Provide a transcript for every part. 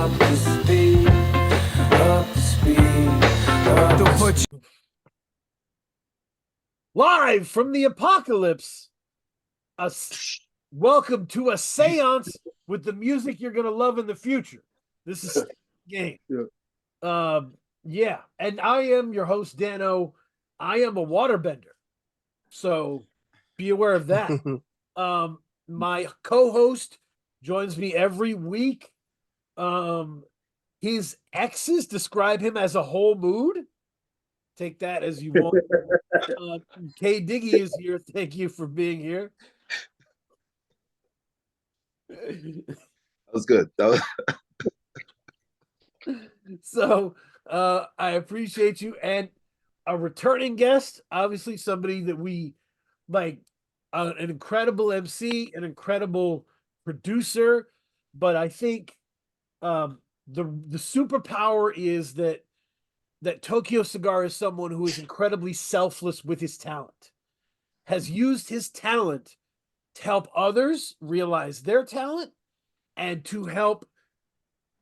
up to speed, up to speed, up to speed. Live from the apocalypse, welcome to a seance with the music you're gonna love in the future. This is game. Yeah, and I am your host, Dano. I am a waterbender, so be aware of that. My co-host joins me every week. His exes describe him as a whole mood. Take that as you want. K Diggy is here. Thank you for being here. That was good. That was... So I appreciate you, and a returning guest, obviously somebody that we like, an incredible MC, an incredible producer, but I think the superpower is that Tokyo Cigar is someone who is incredibly selfless with his talent, has used his talent to help others realize their talent and to help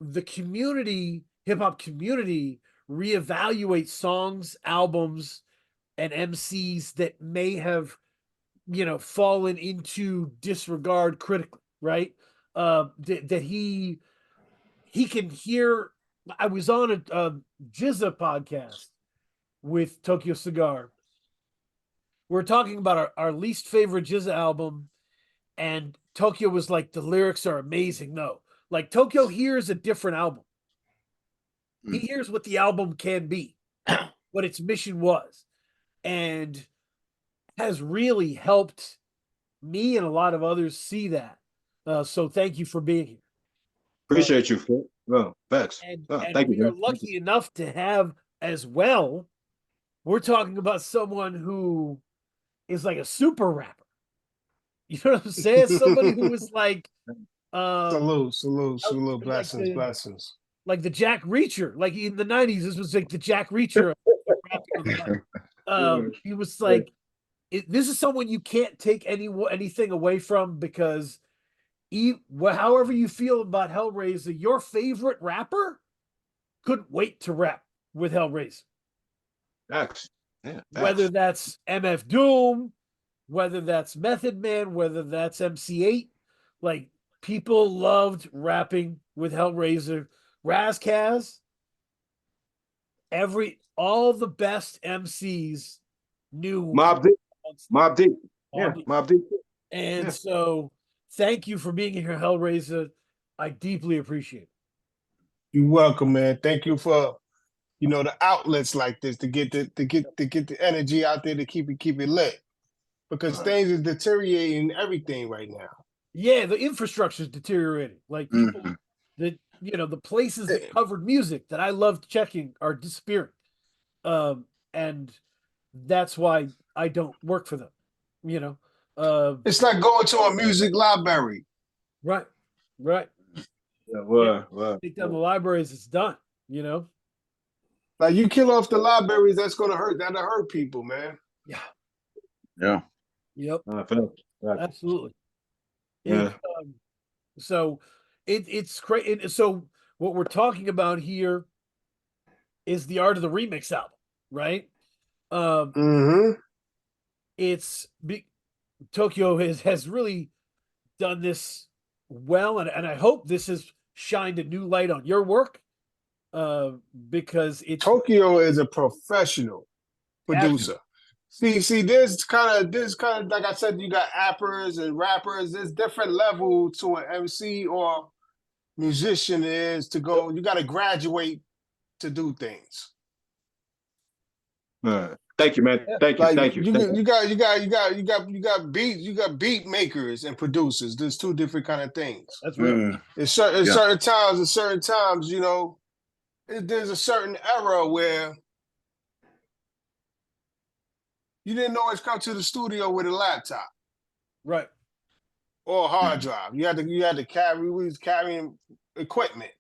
the community, hip-hop community, reevaluate songs, albums, and MCs that may have, fallen into disregard critically, right? That he can hear. I was on a Jizza podcast with Tokyo Cigar. We're talking about our least favorite Jizza album, and Tokyo was like, the lyrics are amazing. No, like Tokyo hears a different album. He hears what the album can be, what its mission was, and has really helped me and a lot of others see that. So thank you for being here. Appreciate you, Phil. No, thanks. And thank we you, are lucky enough to have as well. We're talking about someone who is like a super rapper. You know what I'm saying? Somebody who was like, salute, blessings, like blessings. Like the Jack Reacher, like in the 90s, this was like the Jack Reacher. He was like, this is someone you can't take anything away from, because however you feel about Hell Razah, your favorite rapper couldn't wait to rap with Hell Razah. Yeah, whether that's MF Doom, whether that's Method Man, whether that's MC8, like people loved rapping with Hell Razah. Razkaz, all the best MCs knew Mobb Deep. Yeah, Mobb Deep. And so thank you for being here, Hell Razah. I deeply appreciate it. You're welcome, man. Thank you for the outlets like this to get the energy out there to keep it lit, because things are deteriorating everything right now. Yeah, the infrastructure is deteriorating. Like people that the places that covered music that I loved checking are disappearing, and that's why I don't work for them. It's like going to a music library. Right. Yeah, well. Take down the libraries, it's done. Like you kill off the libraries, that's gonna hurt. That'll hurt people, man. Yeah. Yep. Absolutely. Yeah. So it's crazy. So what we're talking about here is the art of the remix album, right? It's Tokyo has really done this well, and I hope this has shined a new light on your work, because Tokyo is a professional producer. See, there's kind of like I said, you got appers and rappers. There's different level to an MC or musician is to go. You got to graduate to do things. Thank you, man. Thank you. You got beat makers and producers. There's two different kind of things. That's right. At certain times, there's a certain era where you didn't always come to the studio with a laptop, right, or a hard drive. You had to carry. We was carrying equipment.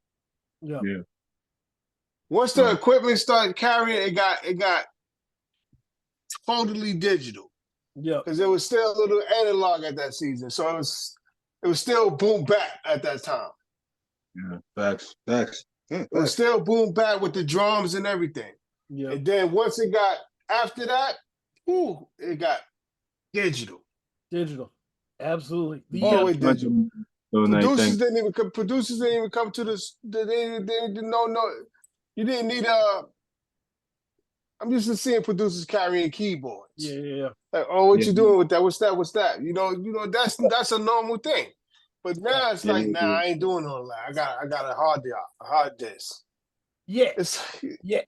Yeah. Once the equipment started carrying, it got totally digital. Yeah, because it was still a little analog at that season, so it was still boom bap at that time. Yeah, facts. Yeah, But facts. still boom bap with the drums and everything. Yeah. And then once it got after that, it got digital. Digital. Absolutely. All the way digital. So Producers didn't even come to this. They didn't know. You didn't need I'm used to seeing producers carrying keyboards. Yeah. Like, oh, what you doing with that? What's that? You know, that's a normal thing. But now it's like, I ain't doing all that. I got a hard disk. Yeah. It's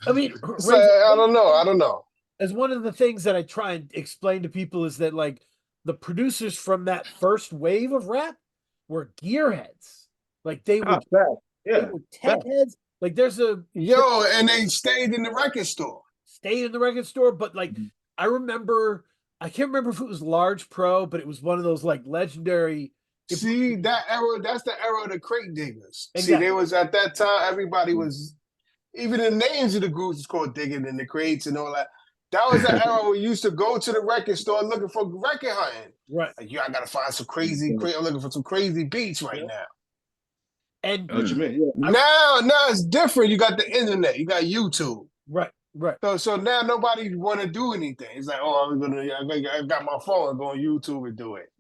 I mean, it's like, I don't know. As one of the things that I try and explain to people is that like the producers from that first wave of rap were gearheads. Like they were, they were tech heads. Like there's a and they stayed in the record store. But like I remember, I can't remember if it was Large Pro, but it was one of those like legendary. See that era? That's the era of the crate diggers. Exactly. See, there was at that time everybody was, even the names of the groups was called digging in the crates and all that. That was the era where you used to go to the record store looking for record hunting. Right. Like, I gotta find some crazy. I'm looking for some crazy beats right now. And what you mean? Yeah. Now it's different. You got the internet. You got YouTube. Right. So now nobody want to do anything. It's like, I got my phone, go on YouTube and do it.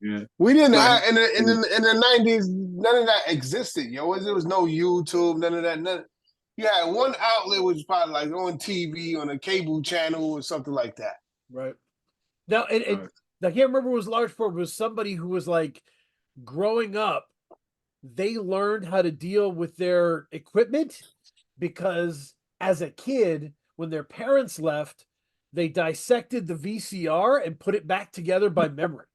Yeah. We didn't have in the 90s, none of that existed, yo. There was no YouTube, none of that. You had one outlet, which was probably like on TV, on a cable channel or something like that. Right. Now, I can't remember who was Large Pro, but it was somebody who was like growing up, they learned how to deal with their equipment because as a kid, when their parents left, they dissected the VCR and put it back together by memory.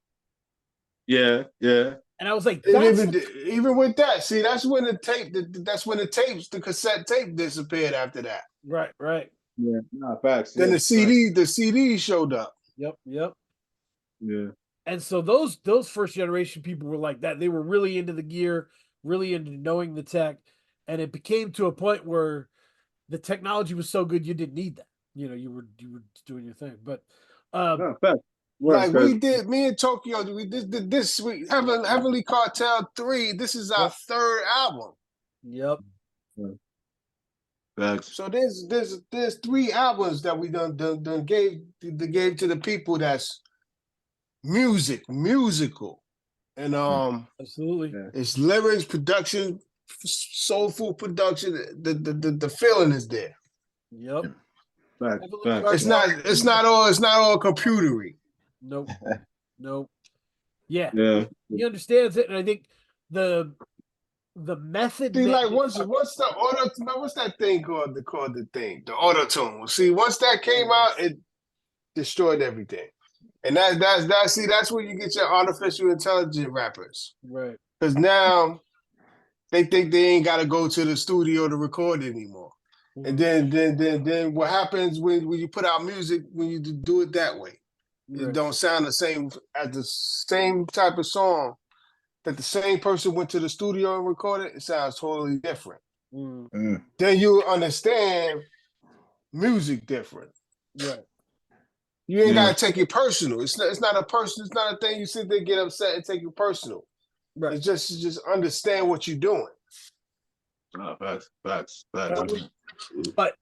Yeah. And I was like, even with that, see, that's when the cassette tape disappeared after that. Right. Yeah, no, facts. Then the CD showed up. Yep. Yeah. And so those first generation people were like that. They were really into the gear, really into knowing the tech. And it became to a point where the technology was so good you didn't need that. You know, you were doing your thing. But facts. Like we did, me and Tokyo, we did this week, Heavenly Cartel 3. This is our third album. Yep. Facts. So there's 3 albums that we done gave to the people that's musical. And absolutely. It's lyrics, production, soulful production. The feeling is there. Yep. Facts. It's not all computery. Nope. Yeah. He understands it, and I think the method. See, like what's that thing called? The thing, the auto tune. See, once that came out, it destroyed everything. And that's where you get your artificial intelligence rappers. Right. Because now they think they ain't gotta go to the studio to record anymore. And then what happens when you put out music, when you do it that way? It don't sound the same as the same type of song that the same person went to the studio and recorded. It sounds totally different. Then you understand music different. Right. You ain't gotta take it personal. It's not a person. It's not a thing you sit there, get upset, and take it personal. Right. It's just understand what you're doing. Facts. But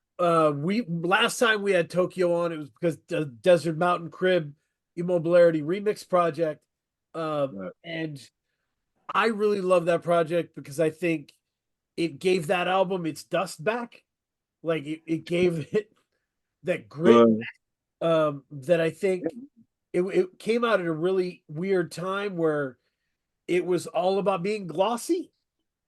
we last time we had Tokyo on, it was because the Desert Mountain Crib Immobility remix project. And I really love that project because I think it gave that album its dust back. Like it gave it that grit that I think it came out at a really weird time where it was all about being glossy.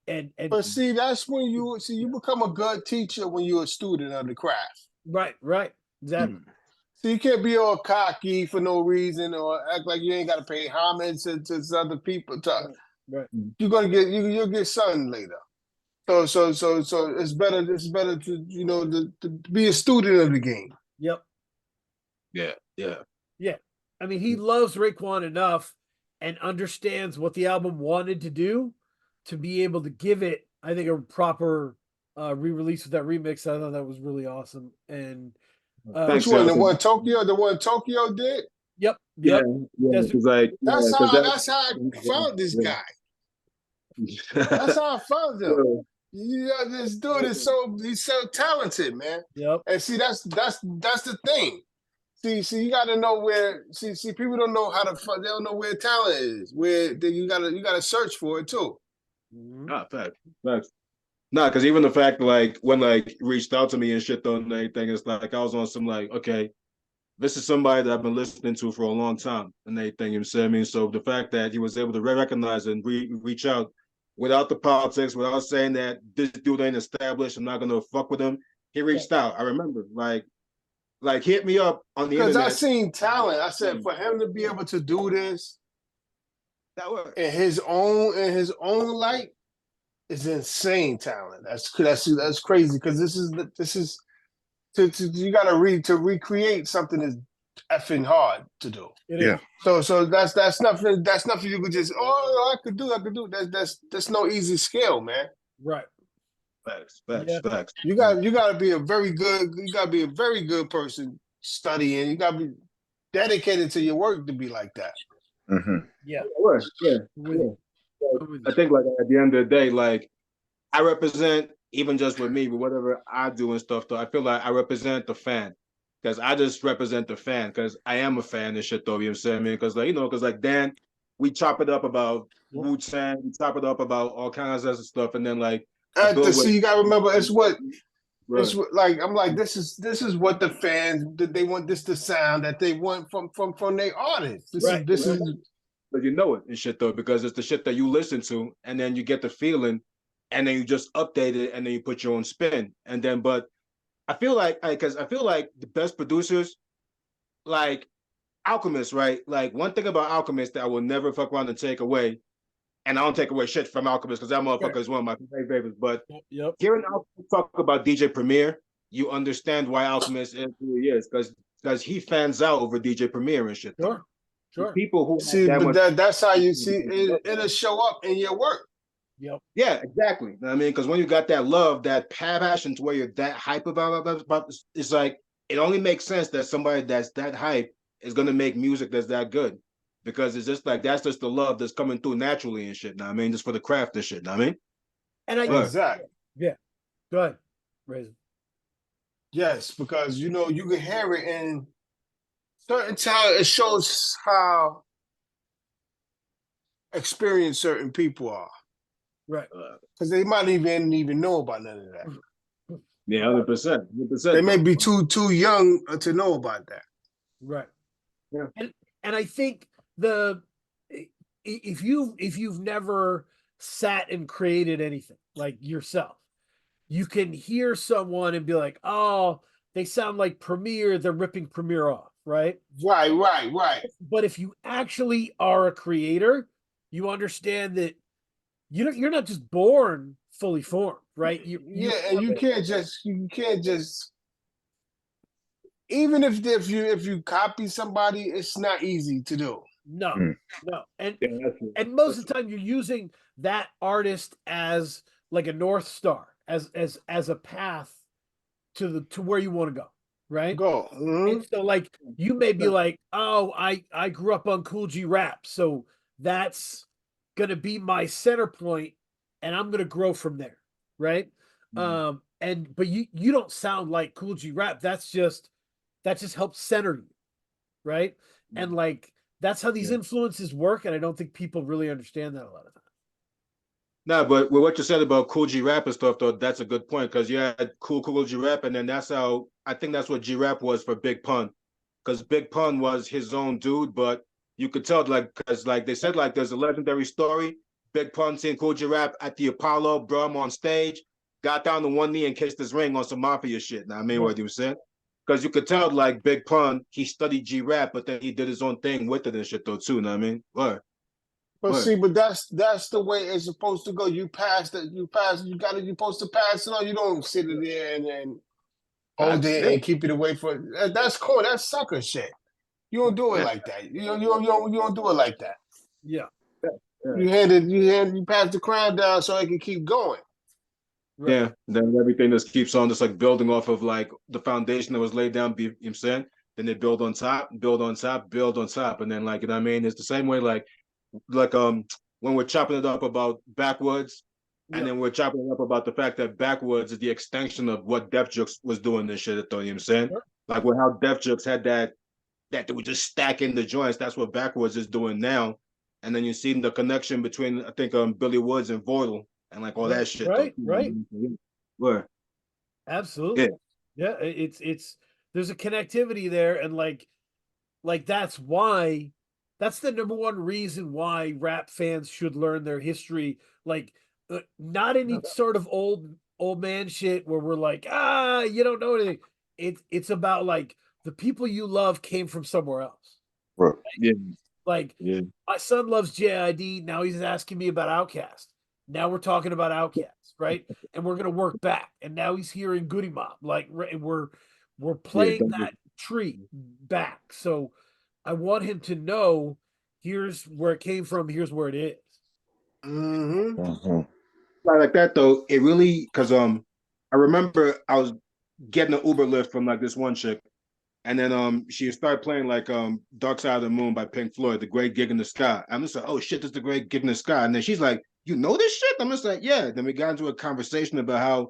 But see, that's when you become a good teacher when you're a student of the craft. Right. Exactly. So you can't be all cocky for no reason or act like you ain't got to pay homage to other people. Right. You'll get something later. So it's better to to be a student of the game. Yep. Yeah. I mean, he loves Raekwon enough and understands what the album wanted to do to be able to give it, I think, a proper re-release with that remix. I thought that was really awesome. And which one? The one Tokyo did? Yep. That's how I found this guy. That's how I found him. Yeah. Yeah, this dude is he's so talented, man. Yep. And see, that's the thing. See, you got to know where. See, people don't know how to. They don't know where talent is. You gotta search for it too. Nah, facts. Nah, because even the fact like when like reached out to me and shit though and everything, it's like I was on some like, okay, this is somebody that I've been listening to for a long time and everything, you know what I mean? So the fact that he was able to recognize and reach out without the politics, without saying that this dude ain't established, I'm not gonna fuck with him. He reached out. I remember, like hit me up on the Because internet. I seen talent. I said for him to be able to do this That worked. in his own light is insane talent. That's crazy because this is you got to recreate something is effing hard to do. Yeah. So that's nothing you could just I could do. That's no easy skill, man. Right. Facts. You got to be a very good person studying. You got to be dedicated to your work to be like that. Mm-hmm. Yeah. Yeah. I think like at the end of the day, like I represent, even just with me, with whatever I do and stuff, though, I feel like I represent the fan. Because I just represent the fan, because I am a fan and shit, though, you know what I'm saying? Because like, because like Dan, we chop it up about Wu-Tang, we chop it up about all kinds of stuff, and then like You gotta remember it's what right. it's what, like I'm like this is what the fans they want, this the sound that they want from their artists. This is But you know it and shit though, because it's the shit that you listen to, and then you get the feeling, and then you just update it, and then you put your own spin, and then but I feel like the best producers, like Alchemist, right? Like one thing about Alchemist that I will never fuck around and take away, and I don't take away shit from Alchemist because that motherfucker is one of my favorites. But hearing Alchemist talk about DJ Premier, you understand why Alchemist is who he is, because he fans out over DJ Premier and shit. Sure. People who see, that's how you see it'll show up in your work. Yep. Yeah, exactly. I mean, because when you got that love, that passion to where you're that hype about, it's like it only makes sense that somebody that's that hype is gonna make music that's that good, because it's just like that's just the love that's coming through naturally and shit. Know what I mean, just for the craft and shit. Know what I mean, And exactly. Yeah. Go ahead, Razah. Yes, because you can hear it in certain talent. It shows how experienced certain people are. Right. Because they might even know about none of that. Yeah, 100%. They may be too young to know about that. Right. Yeah. And I think if you've never sat and created anything like yourself, you can hear someone and be like, oh, they sound like Premiere, they're ripping Premiere off, right? Right. But if you actually are a creator, you understand that you're not just born fully formed, right? And you can't just even if you copy somebody, it's not easy to do. No. And most of the time you're using that artist as like a North Star, as a path to where you want to go, right? And so like you may be like, oh, I grew up on Cool G rap, so that's gonna be my center point, and I'm gonna grow from there, right? But you don't sound like Cool G rap. That just helps center you, right? And like that's how these influences work, and I don't think people really understand that a lot of times. No, but with what you said about Cool G Rap and stuff, though, that's a good point, because you had Cool G Rap, and then that's how I think that's what G Rap was for Big Pun, because Big Pun was his own dude, but you could tell, like, because like they said, like there's a legendary story. Big Pun seeing Cool G Rap at the Apollo, brought him on stage, got down to one knee and kissed his ring on some mafia shit. Now I mean, what you said, because you could tell, like Big Pun, he studied G Rap, but then he did his own thing with it and shit though too. Know what I mean? What? But see, that's the way it's supposed to go. You're supposed to pass it on. You don't sit it there and hold it and keep it away from. That's cool. That's sucker shit. You don't do it like that. You don't do it like that. Yeah. You pass the crown down so it can keep going. Right. Yeah. Then everything just keeps on just like building off of like the foundation that was laid down. You know what I'm saying? Then they build on top, and then like, you know what I mean? It's the same way like when we're chopping it up about Backwoods, and Yep. then we're chopping it up about the fact that Backwoods is the extension of what Def Jux was doing this shit. You know what I'm saying? Sure. Like with how Def Jux had that they were just stacking the joints. That's what Backwoods is doing now. And then you see the connection between I think Billy Woods and Voidal and like all that shit. Right, though. right. Where? Absolutely. Yeah. Yeah, it's there's a connectivity there, and like that's why that's the number one reason why rap fans should learn their history. Like, not any sort of old man shit where we're like, you don't know anything. It's about like the people you love came from somewhere else. Right. Yeah. Like, Yeah. my son loves JID. Now he's asking me about Outkast. Now we're talking about Outkast, right? And we're gonna work back. And now he's hearing Goody Mob. Like, and we're playing that tree back. So I want him to know here's where it came from, here's where it is. Mm-hmm. Mm-hmm. Like that though, it really because I remember I was getting an Uber lift from like this one chick, and then she started playing like Dark Side of the Moon by Pink Floyd, The Great Gig in the Sky. I'm just like, oh shit, this is The Great Gig in the Sky. And then she's like, you know this shit? I'm just like, yeah. Then we got into a conversation about how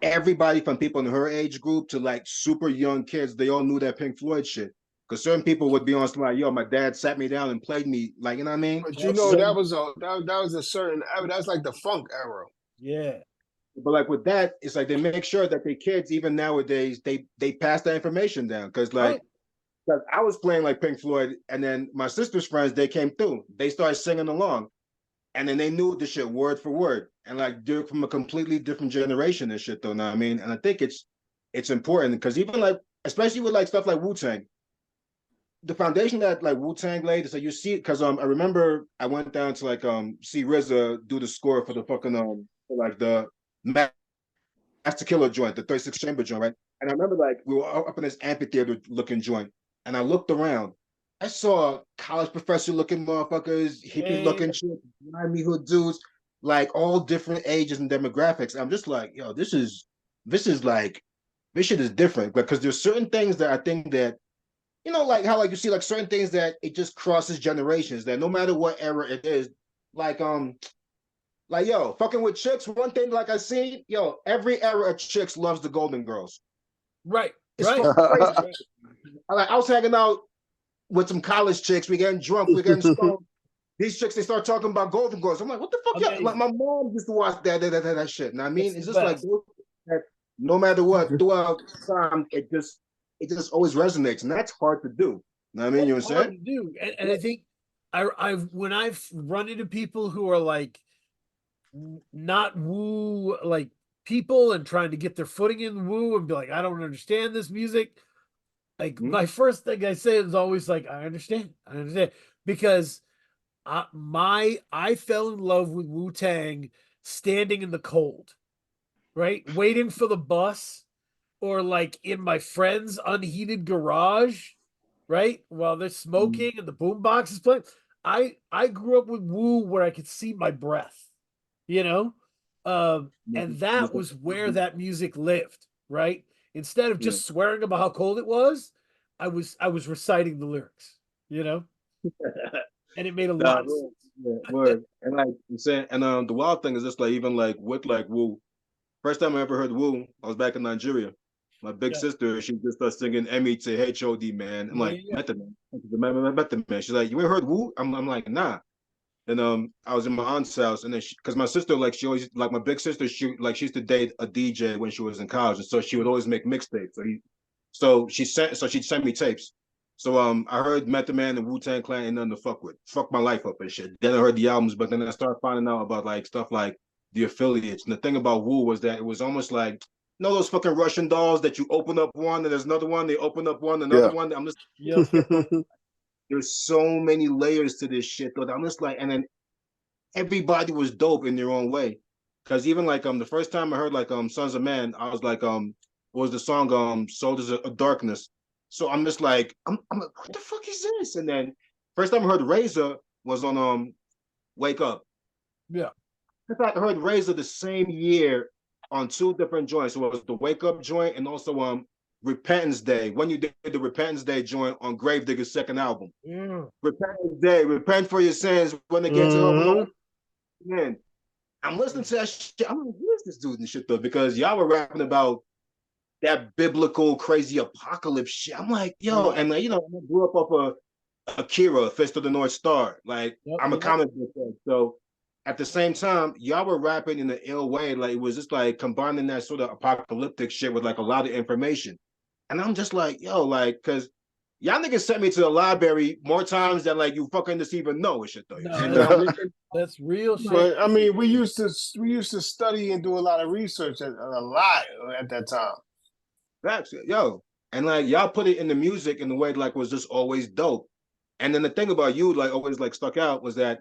everybody from people in her age group to like super young kids, they all knew that Pink Floyd shit. Because certain people would be on like, yo, my dad sat me down and played me, like, you know what I mean? But you know, that was a certain era. That's like the funk era. Yeah. But like with that, it's like they make sure that the kids, even nowadays, they pass that information down. Because like, cause I was playing like Pink Floyd, and then my sister's friends, they came through. They started singing along, and then they knew the shit word for word, and like they're from a completely different generation and shit, though. Know what I mean? And I think it's important because even like, especially with like stuff like Wu-Tang, the foundation that like Wu-Tang laid is like you see it because I remember I went down to like see RZA do the score for the fucking for like the Master Killer joint, the 36 chamber joint, right? And I remember like we were up in this amphitheater looking joint, and I looked around. I saw college professor looking motherfuckers, hippie looking shit, Miami hood dudes, like all different ages and demographics. I'm just like, yo, this like this shit is different because there's certain things that I think that like how like you see like certain things that it just crosses generations that no matter what era it is, like yo, fucking with chicks. One thing like I see, yo, every era of chicks loves the Golden Girls. Right. It's fucking crazy. I was hanging out with some college chicks. We getting drunk. We getting stoned. These chicks, they start talking about Golden Girls. I'm like, what the fuck? Like, my mom used to watch that shit. You know what I mean? It's just like that, no matter what, throughout time, it just always resonates, and that's hard to do. You know what I mean? You know what I'm saying? Hard to do. And I think when I've run into people who are like not woo like people and trying to get their footing in woo and be like, I don't understand this music. Like my first thing I say is always like, I understand, because I fell in love with Wu-Tang standing in the cold, right, waiting for the bus, or like in my friend's unheated garage, right, while they're smoking and the boombox is playing. I grew up with Wu where I could see my breath, and that was where that music lived, right? Instead of just swearing about how cold it was, I was reciting the lyrics, and it made a lot of sense. Word. And like I'm saying, and the wild thing is just like even like with like Wu. First time I ever heard Wu, I was back in Nigeria. My big sister, she just started singing Emmy to HOD, man. I'm like, Method Man. She's like, you ever heard Wu? I'm like, nah. And I was in my aunt's house, and then because my sister, like, she always like my big sister, she used to date a DJ when she was in college, and so she would always make mixtapes. So she'd send me tapes. So I heard Method Man and Wu-Tang Clan ain't nothing to fuck with. Fuck my life up and shit. Then I heard the albums, but then I started finding out about like stuff like the affiliates. And the thing about Wu was that it was almost like those fucking Russian dolls that you open up one and there's another one, they open up one, another one. I'm just there's so many layers to this shit though. I'm just like, and then everybody was dope in their own way. Cause even like the first time I heard like Sons of Man, I was like what was the song Soldiers of Darkness. So I'm just like I'm like, what the fuck is this? And then first time I heard RZA was on Wake Up. Yeah. In fact, I heard RZA the same year on two different joints. So it was the Wake Up joint and also Repentance Day, when you did the Repentance Day joint on Gravedigger's second album. Yeah. Repentance Day, repent for your sins when they get to help. Man, I'm listening to that shit. I'm like, who is this dude and shit though? Because y'all were rapping about that biblical crazy apocalypse shit. I'm like, yo, and like, you know, I grew up off of Akira, Fist of the North Star. Like, I'm a comic book fan. So at the same time, y'all were rapping in an ill way. Like, it was just like combining that sort of apocalyptic shit with like a lot of information. And I'm just like, yo, like, because y'all niggas sent me to the library more times than like you fucking just even know and shit though. No, that's real shit. But I mean, we used to study and do a lot of research a lot at that time. Facts, yo. And like y'all put it in the music in the way like was just always dope. And then the thing about you, like always like stuck out was that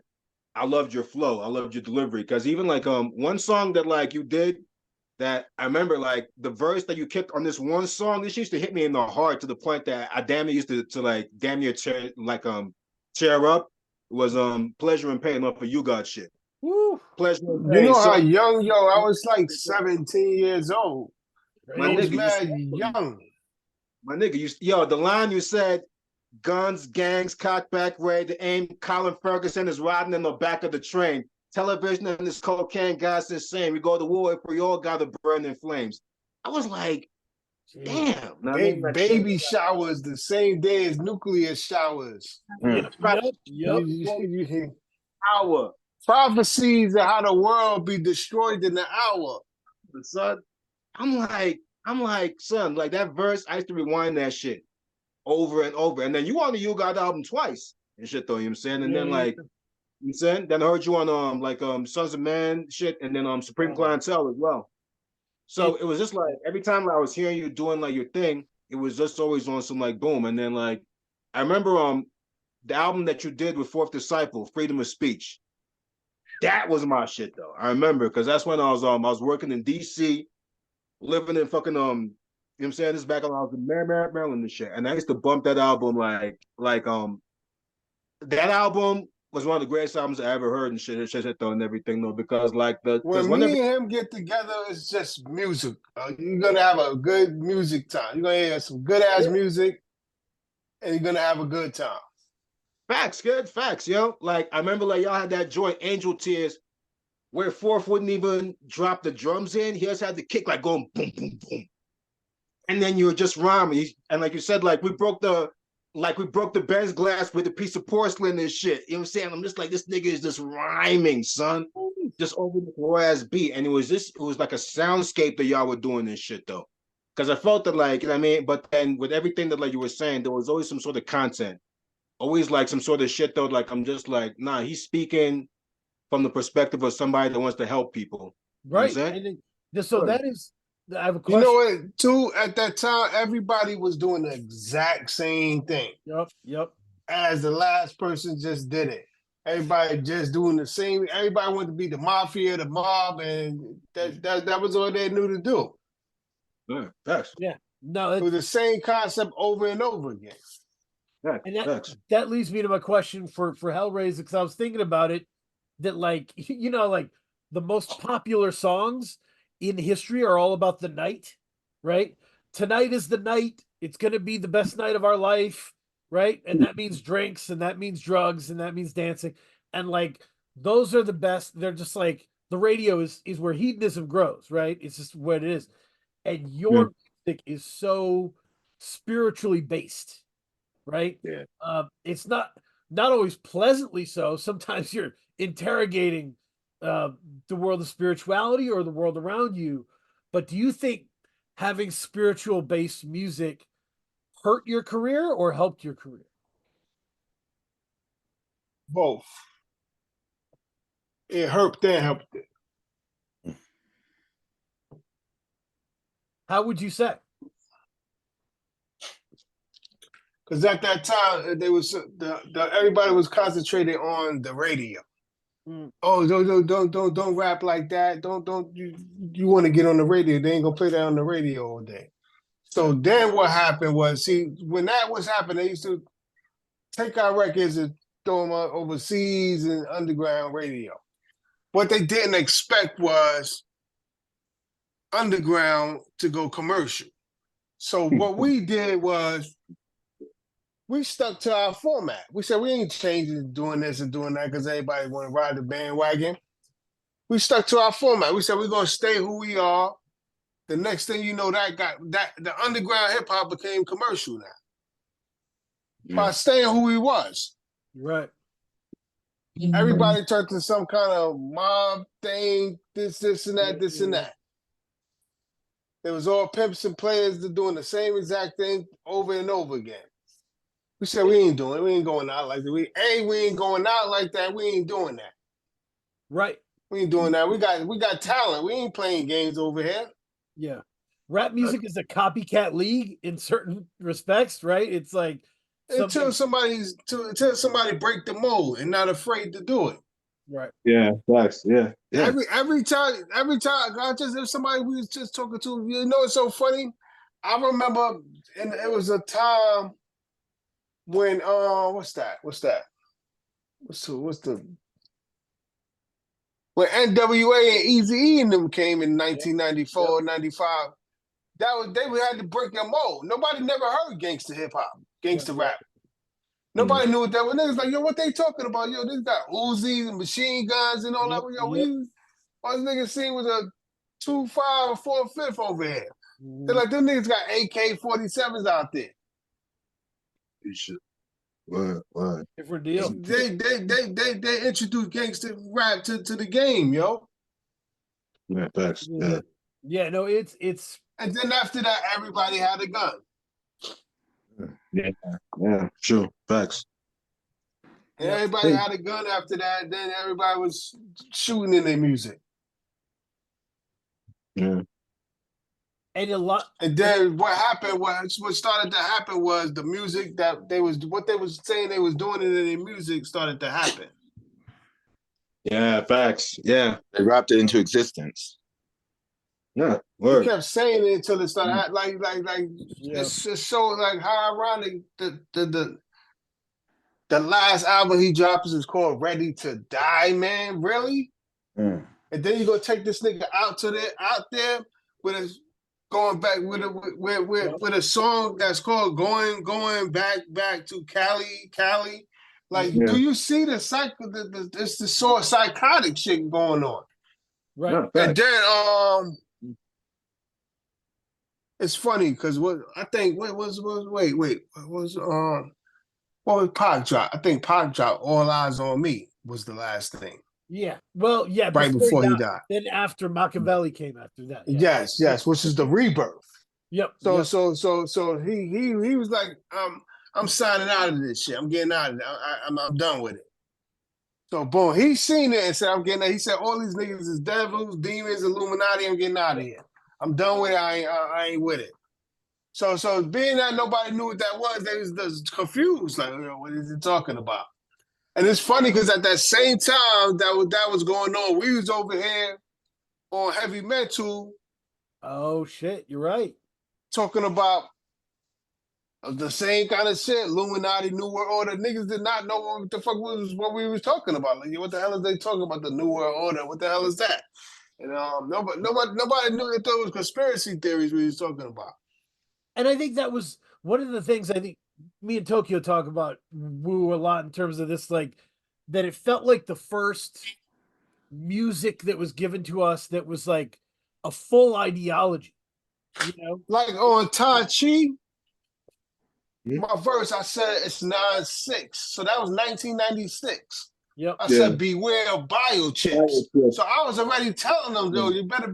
I loved your flow. I loved your delivery. Cause even like one song that like you did that I remember like the verse that you kicked on this one song, this used to hit me in the heart to the point that I damn near used to like damn near tear up. It was Pleasure and Pain off of You Got Shit. Woo. Pleasure and Pain. You know how young, I was like 17 years old. My I was nigga, mad young. My nigga, the line you said, guns, gangs, cock back, ready to aim. Colin Ferguson is riding in the back of the train. Television and this cocaine guy's insane. We go to war if we all got to burn in flames. I was like, damn. Baby showers the same day as nuclear showers. Yep. Hour. Prophecies of how the world be destroyed in an hour. Son, I'm like, son, like that verse, I used to rewind that shit over and over. And then you on the You Got album twice and shit though, you know what I'm saying? And then like, you know what I'm saying? Then I heard you on Sons of Man shit and then Supreme Clientele as well. So it was just like every time I was hearing you doing like your thing, it was just always on some like boom. And then like I remember the album that you did with Fourth Disciple, Freedom of Speech. That was my shit though. I remember because that's when I was working in DC, living in fucking you know what I'm saying? This is back when I was in Maryland and shit. And I used to bump that album like that album was one of the greatest albums I ever heard and shit though and everything though because like when me and him get together, it's just music. You're gonna have a good music time. You're gonna hear some good ass music, and you're gonna have a good time. Facts, good facts, yo. Like I remember, like y'all had that joint Angel Tears, where Fourth wouldn't even drop the drums in. He just had the kick like going boom, boom, boom, and then you were just rhyming. And like you said, like we broke the Benz glass with a piece of porcelain and shit. You know what I'm saying? I'm just like, this nigga is just rhyming, son, just over the raw ass beat. And it was like a soundscape that y'all were doing this shit though, because I felt that like, you know what I mean. But then with everything that like you were saying, there was always some sort of content. Always like some sort of shit though, like I'm just like, nah, he's speaking from the perspective of somebody that wants to help people. Right. You know And then, so that is, I have a question. You know what, too, at that time, everybody was doing the exact same thing. Yep. As the last person just did it. Everybody just doing the same. Everybody wanted to be the mafia, the mob, and that was all they knew to do. Yeah, facts. Yeah. No, it was the same concept over and over again. And that leads me to my question for Hell Razah, because I was thinking about it, that like, you know, like the most popular songs in history are all about the night, right? Tonight is the night. It's going to be the best night of our life, right? And that means drinks, and that means drugs, and that means dancing. And like, those are the best. They're just like, the radio is where hedonism grows, right? It's just what it is. And your music is so spiritually based. Right? Yeah. It's not always pleasantly so. Sometimes you're interrogating the world of spirituality or the world around you. But do you think having spiritual based music hurt your career or helped your career? Both. It hurt and helped it. How would you say? Because at that time, they was everybody was concentrated on the radio. Oh, don't rap like that. Don't you want to get on the radio? They ain't gonna play that on the radio all day. So then what happened was, see, when that was happening, they used to take our records and throw them overseas and underground radio. What they didn't expect was underground to go commercial. So what we did was we stuck to our format. We said we ain't changing, doing this and doing that because everybody want to ride the bandwagon. We stuck to our format. We said we're gonna stay who we are. The next thing you know, the underground hip hop became commercial now. By staying who he was. Right. Everybody turned to some kind of mob thing, this and that, this and that. It was all pimps and players doing the same exact thing over and over again. We said we ain't doing it. We ain't going out like that. We ain't going out like that. We ain't doing that. Right. We ain't doing that. We got talent. We ain't playing games over here. Yeah. Rap music is a copycat league in certain respects, right? It's like until somebody break the mold and not afraid to do it. Right. Yeah, facts. Yeah. Every time, if somebody we was just talking to, you know, it's so funny. I remember, and it was a time when what's the when NWA and Eazy-E and them came in 1994, 95. They had to break their mold. Nobody never heard gangster hip hop, gangster rap. Nobody knew what that was. Niggas like, yo, what they talking about? Yo, this got Uzis and machine guns and all that. Yo, all this niggas seen was a 2.5 or 4.5 over here. They're like, them niggas got AK-47s out there. What? Different deal. They introduced gangster rap to the game, yo. Yeah, facts. Yeah. Yeah, no, it's and then after that, everybody had a gun. Yeah, sure. Facts. And everybody had a gun after that, then everybody was shooting in their music. Yeah. And a lot. And then what started to happen was the music that what they was saying they was doing in their music started to happen. Yeah, facts. Yeah. They rapped it into existence. Yeah. They kept saying it until it started it's just so like how ironic the last album he dropped is called Ready to Die, man. Really? And then you gonna take this nigga out there with a going back with a song that's called going back to Cali. Like, do you see the sort of psychotic shit going on? Right. And then it's funny because what was Pac drop? I think Pac drop All Eyes on Me was the last thing. Yeah. Well, yeah. Right before he died. Then after Machiavelli came after that. Yeah. Yes, which is the rebirth. Yep. So he was like, I'm signing out of this shit. I'm getting out of it. I'm done with it. So boom, he seen it and said, I'm getting out. He said, all these niggas is devils, demons, Illuminati. I'm getting out of here. I'm done with it. I ain't with it. So being that nobody knew what that was, they was confused. Like, what is he talking about? And it's funny because at that same time that was going on, we was over here on Heavy Metal. Oh shit, you're right. Talking about the same kind of shit, Illuminati, New World Order. Niggas did not know what the fuck what we was talking about. Like, what the hell is they talking about? The New World Order? What the hell is that? And nobody knew that there was conspiracy theories we was talking about. And I think that was one of the things I think me and Tokyo talk about woo a lot in terms of this, like that it felt like the first music that was given to us that was like a full ideology, you know? Like on Tai Chi, my verse, I said it's 9-6. So that was 1996. Yep. I said, beware of biochips. So I was already telling them, yo, you better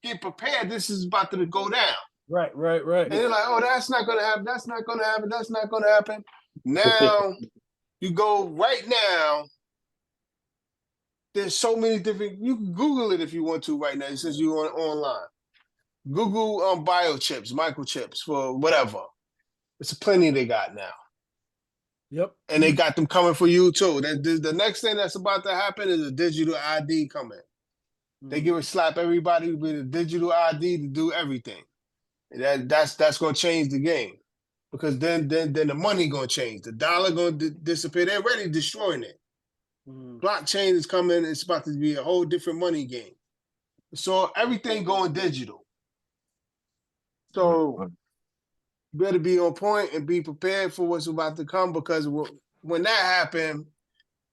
get prepared. This is about to go down. Right. And they're like, oh, that's not going to happen. That's not going to happen. That's not going to happen. Now, you go right now. There's so many different, you can Google it if you want to right now, since you're online. Google biochips, microchips for whatever. It's plenty they got now. Yep. And they got them coming for you too. The next thing that's about to happen is a digital ID coming. They give a slap everybody with a digital ID to do everything. And that's gonna change the game. Because then the money gonna change. The dollar gonna disappear. They're already destroying it. Blockchain is coming. It's about to be a whole different money game. So everything going digital. So You better be on point and be prepared for what's about to come, because when that happens,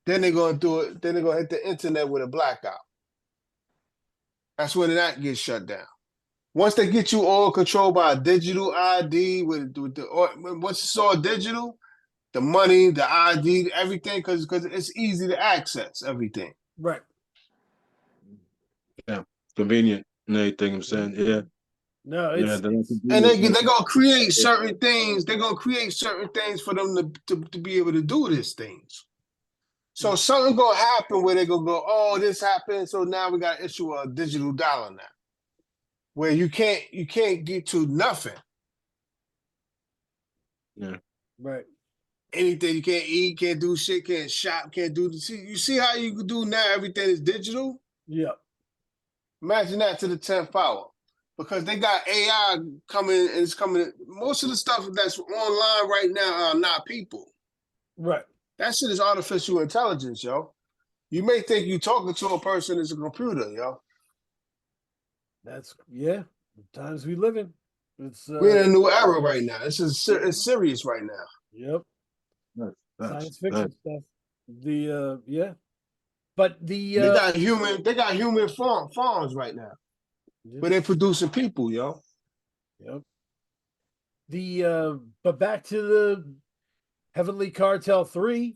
then they're gonna do it. Then they're gonna hit the internet with a blackout. That's when that gets shut down. Once they get you all controlled by a digital ID once it's all digital, the money, the ID, everything, because it's easy to access everything. Right. Yeah, convenient and everything. I'm saying, yeah, No, yeah. it's And they're gonna create certain things. They're gonna create certain things for them to be able to do these things. So something gonna happen where they're gonna go, oh, this happened, so now we gotta issue a digital dollar now. Where you can't get to nothing. Yeah. right. Anything you can't eat, can't do shit, can't shop, can't do. You see how you can do now? Everything is digital. Yeah. Imagine that to the 10th power, because they got AI coming, and it's coming. Most of the stuff that's online right now are not people. Right. That shit is artificial intelligence, yo. You may think you're talking to a person as a computer, yo. That's the times we live in. It's We're in a new era right now. It's serious right now. Yep. That's, Science fiction stuff. But They got human farms right now, where they're producing people, yo. Yep. But back to the Heavenly Cartel 3.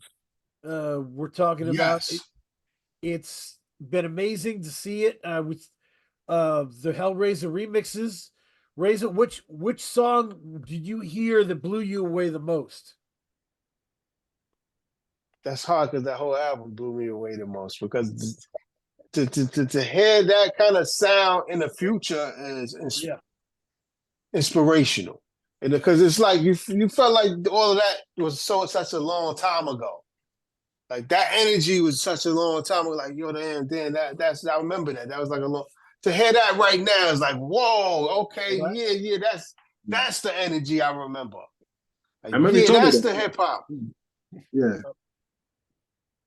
We're talking about it. It's been amazing to see it. With the Hell Razah remixes. Razah, which song did you hear that blew you away the most? That's hard, because that whole album blew me away the most, because to hear that kind of sound in the future is inspirational. And because it's like you felt like all of that was such a long time ago. Like that energy was such a long time ago. Like, yo, damn, that's I remember that. That was like a long, to hear that right now is like, whoa, okay, Right. yeah, that's the energy I remember. Like, I remember you told me that's that. the hip hop. Yeah.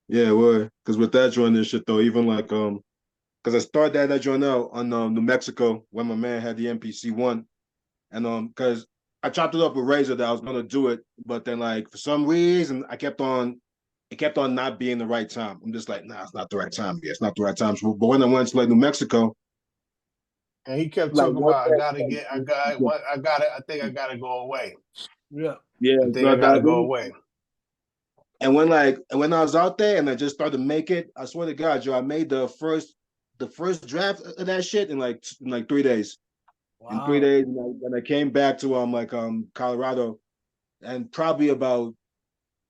Yeah, well, because with that joint and shit though, even like because I started that joint out on New Mexico when my man had the MPC-1, and because I chopped it up with Razah that I was gonna do it, but then like for some reason it kept on not being the right time. I'm just like, nah, it's not the right time. Yeah, it's not the right time. So, but when I went to like New Mexico, And he kept like talking about, I think I gotta go away. Yeah. I think I gotta go away. And when I was out there and I just started to make it, I swear to God, Joe, I made the first draft of that shit in like 3 days. Wow. In 3 days, and I came back to Colorado, and probably about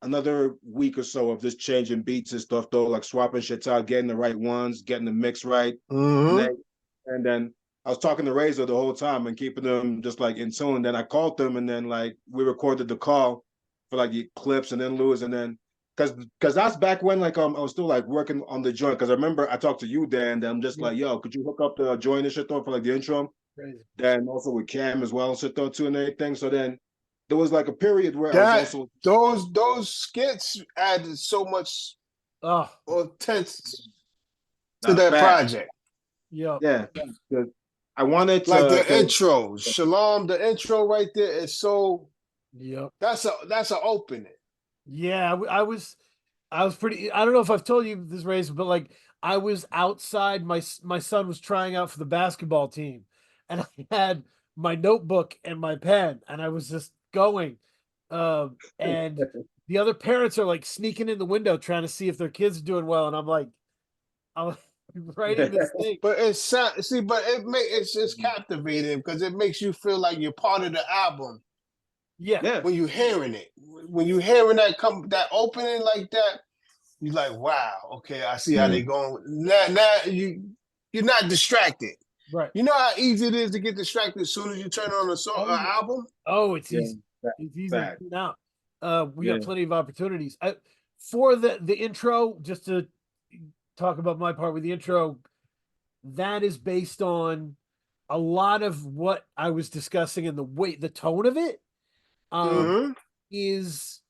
another week or so of just changing beats and stuff though, like swapping shit out, getting the right ones, getting the mix right, and then I was talking to Razah the whole time and keeping them just like in tune. Then I called them, and then like we recorded the call for like the clips, and then Lewis, and then because that's back when like I was still like working on the joint, because I remember I talked to you, Dan, and I'm just like, yo, could you hook up the joint and shit though for like the intro? Crazy. Then also with Cam as well and shit though too and everything. So then there was like a period where I was also those skits added so much intense to that project. Yeah. I wanted to, like the intro, Shalom, the intro right there is so. Yep. That's an opening. Yeah, I was pretty. I don't know if I've told you this, Razah, but like I was outside. My son was trying out for the basketball team, and I had my notebook and my pen, and I was just going. And the other parents are like sneaking in the window trying to see if their kids are doing well, and I'm writing this thing. But it's captivating, because it makes you feel like you're part of the album. Yeah. When you're hearing it, when you're hearing that opening like that, you're like, wow, okay, I see how they going. Now you're not distracted. Right. You know how easy it is to get distracted as soon as you turn on an album? Oh, it's easy. It's easy to tune out. We got plenty of opportunities. For the intro, just to talk about my part with the intro, that is based on a lot of what I was discussing, and the tone of it is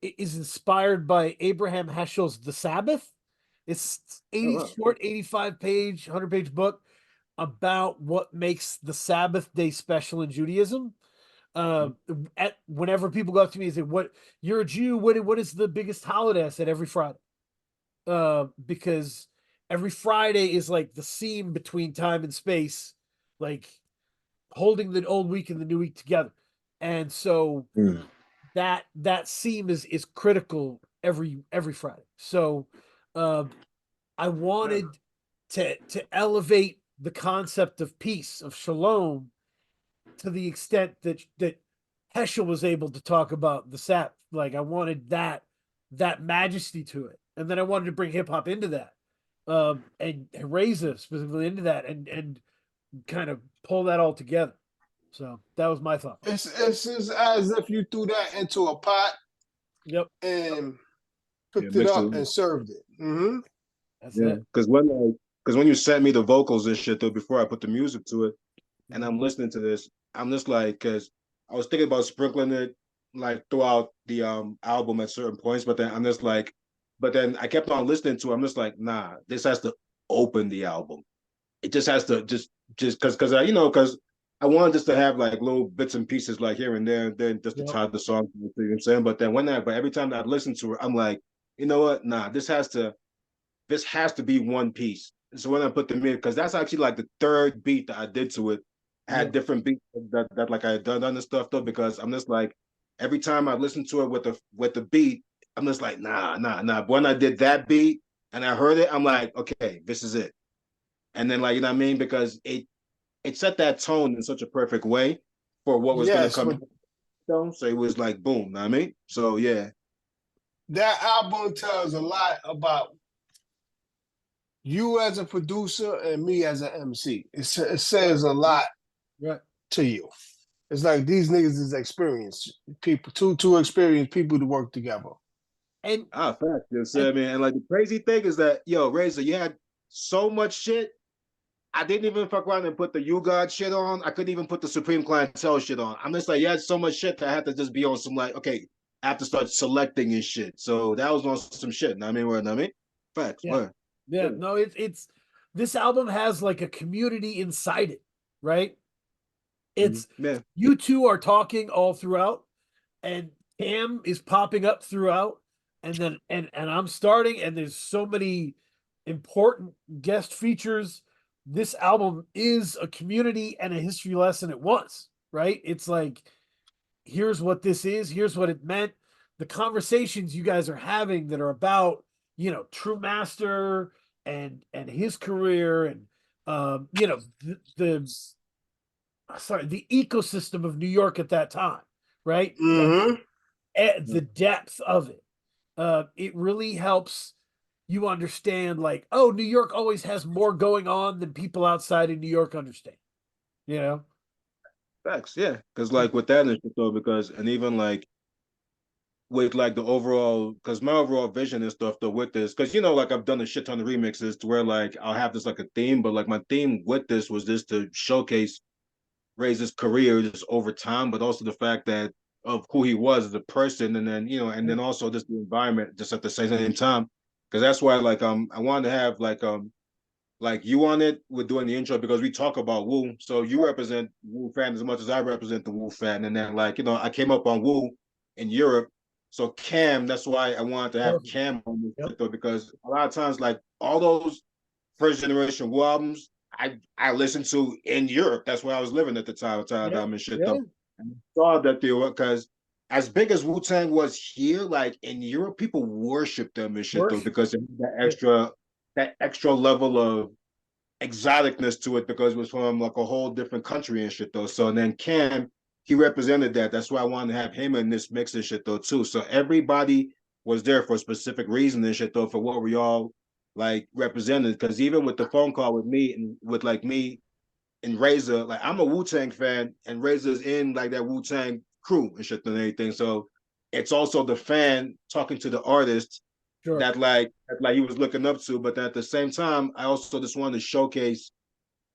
inspired by Abraham Heschel's The Sabbath. It's short 85-page, 100-page book about what makes the Sabbath day special in Judaism. At whenever people go up to me and say, "What you're a Jew? What is the biggest holiday?" I said every Friday, because every Friday is like the seam between time and space, like holding the old week and the new week together, and so Mm. that seam is critical every Friday. So, I wanted to elevate the concept of peace, of shalom, to the extent that Heschel was able to talk about the Sabbath. Like I wanted that majesty to it, and then I wanted to bring hip hop into that, and Razah specifically into that, and kind of pull that all together. So that was my thought. It's just as if you threw that into a pot Yep, and Yeah, picked it mixed up it. and served it. Mm-hmm. that's Yeah, it. because when you sent me the vocals and shit though, before I put the music to it, and I'm listening to this, I'm just like, because I was thinking about sprinkling it like throughout the album at certain points, but then I'm just like, but then I kept on listening to it. I'm just like, nah, this has to open the album. It just has to just because I because I wanted just to have like little bits and pieces like here and there, and then just to Yep. tie the song. You know what I'm saying? But then but every time that I listen to it, I'm like, you know what? Nah, this has to be one piece. So when I put them in, because that's actually like the third beat that I did to it. I had Yep. different beats that like I had done other stuff though, because I'm just like every time I listen to it with the beat, I'm just like, nah. But when I did that beat and I heard it, I'm like, okay, this is it. And then like, you know what I mean? Because it set that tone in such a perfect way for what was gonna Yes, come. but So it was like boom, know what I mean? So yeah. that album tells a lot about you as a producer and me as an MC. It says a lot Right. to you. It's like these niggas is experienced people, two experienced people to work together. And Fact. You know what I mean? And like the crazy thing is that, yo, Razah, you had so much shit. I didn't even fuck around and put the You God shit on. I couldn't even put the Supreme Clientele shit on. I'm just like, you had so much shit that I had to just be on some like, okay, I have to start selecting and shit. So that was on some shit. Know what I mean? What I mean? Facts. yeah, Word. yeah, no, it's this album has like a community inside it, right? It's Yeah. you two are talking all throughout, and Cam is popping up throughout, and then and I'm starting, and there's so many important guest features. This album is a community and a history lesson at once, right? It's like, here's what this is, here's what it meant. The conversations you guys are having that are about, True Master and his career, and the ecosystem of New York at that time, right? Like Mm-hmm. the depth of it. It really helps you understand, like, oh, New York always has more going on than people outside of New York understand. You know? Facts. Yeah. Because like with that and shit though, because and even like with like the overall, because my overall vision and stuff though with this, because like I've done a shit ton of remixes to where like I'll have this like a theme, but like my theme with this was just to showcase Razah's career just over time, but also the fact that of who he was as a person, and then and then also just the environment just at the same time. Because that's why like I wanted to have like you on it with doing the intro because we talk about Wu. So you represent Wu fan as much as I represent the Wu fan. And then like, I came up on Wu in Europe. So Cam, that's why I wanted to have Perfect. Cam on this Yep. shit though, because a lot of times like all those first generation Wu albums, I listened to in Europe. That's where I was living at the time Yeah. and shit Yeah. though. And I saw that they were because as big as Wu Tang was here, like in Europe, people worship them and shit though Worship. because they have that extra level of exoticness to it because it was from like a whole different country and shit though. So and then Cam, he represented that. That's why I wanted to have him in this mix and shit though too. So everybody was there for a specific reason and shit though for what we all like represented. Because even with the phone call with me and with like me and Razah, like I'm a Wu-Tang fan and Razah's in like that Wu-Tang crew and shit and everything. So it's also the fan talking to the artist Sure. that he was looking up to, but at the same time, I also just wanted to showcase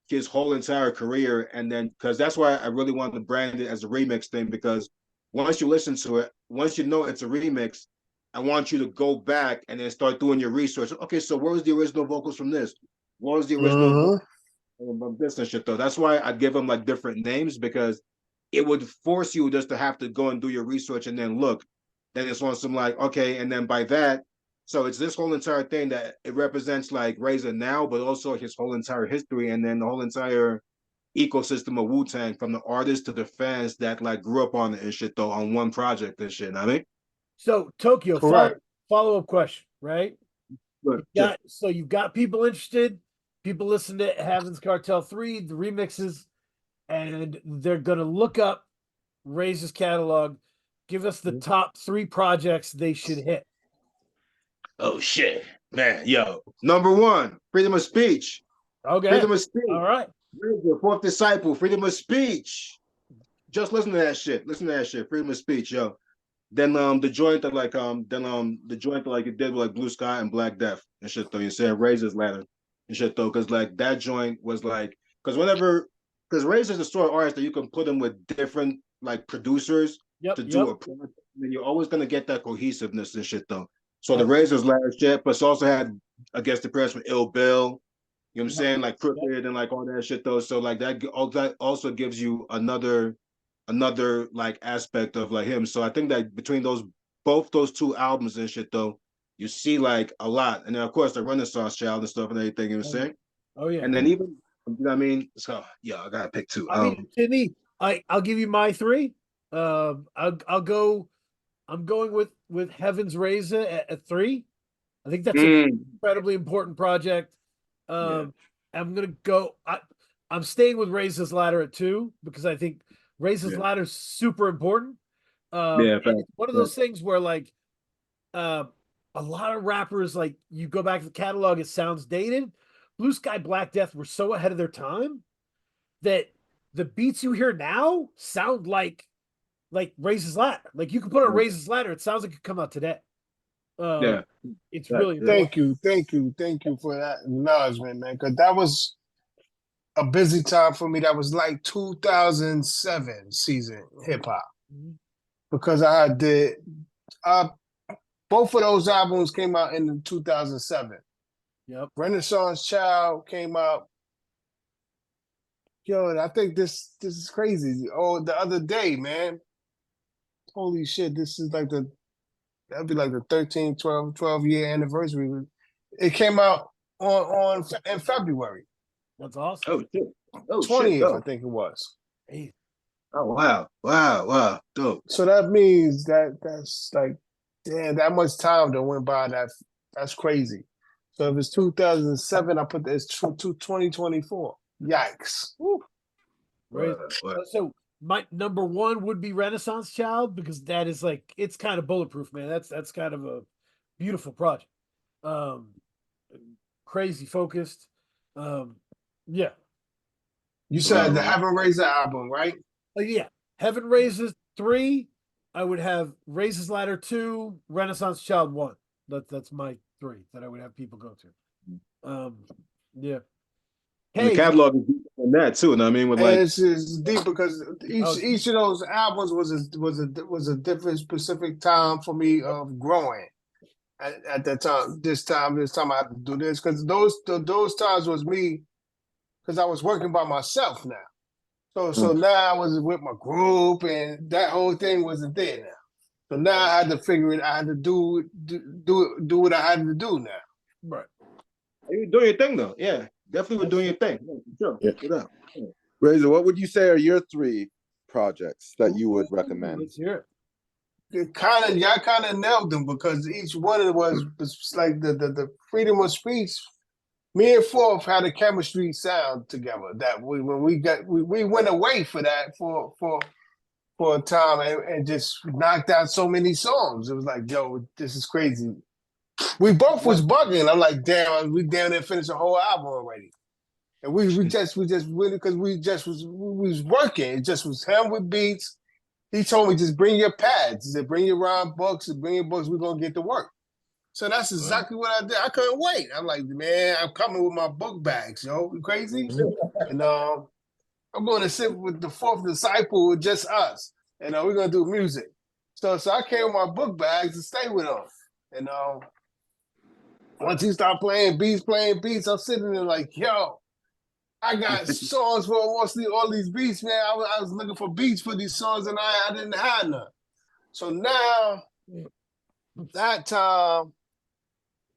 his whole entire career, and then because that's why I really wanted to brand it as a remix thing, because once you listen to it, once you know it's a remix, I want you to go back and then start doing your research. Okay, so where was the original vocals from this? What was the original Mm-hmm. vocals from this and shit though? That's why I'd give them like different names because it would force you just to have to go and do your research and then look. Then it's on some like, okay, and then by that, so it's this whole entire thing that it represents like Razah now, but also his whole entire history and then the whole entire ecosystem of Wu-Tang, from the artists to the fans that like grew up on it and shit though, on one project and shit. I mean, So Tokyo, Correct. follow-up question, right? look, So you've got people interested, people listen to Heaven's Cartel 3, the remixes, and they're gonna look up Razah's catalog. Give us the top 3 projects they should hit. oh shit, man, yo, number 1, freedom of speech. Okay. Freedom of speech. All right. Razah, fourth disciple, freedom of speech. Just listen to that shit. Listen to that shit. Freedom of speech, yo. Then the joint that like the joint that like it did with like Blue Sky and Black Death and shit though. You said Razah's Ladder and shit though, because like that joint was like because Razah's a sort of artist that you can put him with different like producers to do a project, and you're always gonna get that cohesiveness and shit though. So the Razah's Ladder shit, but it's also had against the press with Ill Bill. You know what I'm saying? Like Crooked and like all that shit though. So like that also gives you another like aspect of like him. So I think that between both those 2 albums and shit though, you see like a lot. And then of course the Renaissance Child and stuff and everything, you know what I'm saying? Oh yeah. And then even, you know what I mean? So yeah, I gotta pick 2. I mean, Sydney, I'll give you my 3. I'm going with Heaven's Razah at 3. I think that's an incredibly important project. I'm gonna go. I'm staying with Razah's Ladder at 2 because I think Razah's Ladder is super important. It's one of those things where like a lot of rappers, like you go back to the catalog, it sounds dated. Blue Sky, Black Death were so ahead of their time that the beats you hear now sound like Razah's Ladder. Like you can put on Razah's Ladder, it sounds like it could come out today. It's really important. Thank you for that acknowledgement, man. Because that was a busy time for me. That was like 2007 season hip hop. Because I did both of those albums came out in 2007. Yep. Renaissance Child came out. Yo, I think this is crazy. Oh, the other day, man. Holy shit, this is like that'd be like the 12 year anniversary. It came out in February. That's awesome. Oh shit. Oh 20th, shit. I think it was. Hey. Oh wow. Dope. So that means that's like, damn, that much time that went by. That's crazy. So if it's 2007, I put it's 2024. Yikes. Right. So my number 1 would be Renaissance Child because that is like it's kind of bulletproof, man. That's kind of a beautiful project. Crazy focused. Yeah. You said the Heaven Razah album, right? Yeah. Heaven Razah 3. I would have Razah's Ladder 2, Renaissance Child 1. That's my 3 that I would have people go to. Yeah. Hey, the catalog is deep in that too, and I mean with like it's deep because each of those albums was a different specific time for me of growing. At that time, this time I have to do this because those times was me because I was working by myself now. So now I was with my group and that whole thing wasn't there now. So now I had to figure it. I had to do what I had to do now. Right. You were doing your thing though, yeah. Definitely were doing your thing. Sure. Yeah. Razah, what would you say are your 3 projects that you would recommend? Let's hear Y'all kind of nailed them because each one of it was like the freedom of speech. Me and Fourth had a chemistry sound together that we went away for that for a time and just knocked out so many songs. It was like, yo, this is crazy. We both was bugging. I'm like, damn, we down there finished a whole album already. And we just really because we was working. It just was him with beats. He told me just bring your pads. He said, bring your rhyme books and bring your books. We're gonna get to work. So that's exactly what I did. I couldn't wait. I'm like, man, I'm coming with my book bags, yo. You crazy? And I'm going to sit with the fourth disciple with just us. And we're going to do music. So I came with my book bags to stay with him. And once he started playing beats, I'm sitting there like, yo, I got songs for mostly all these beats, man. I was looking for beats for these songs, and I didn't have none. So now, that time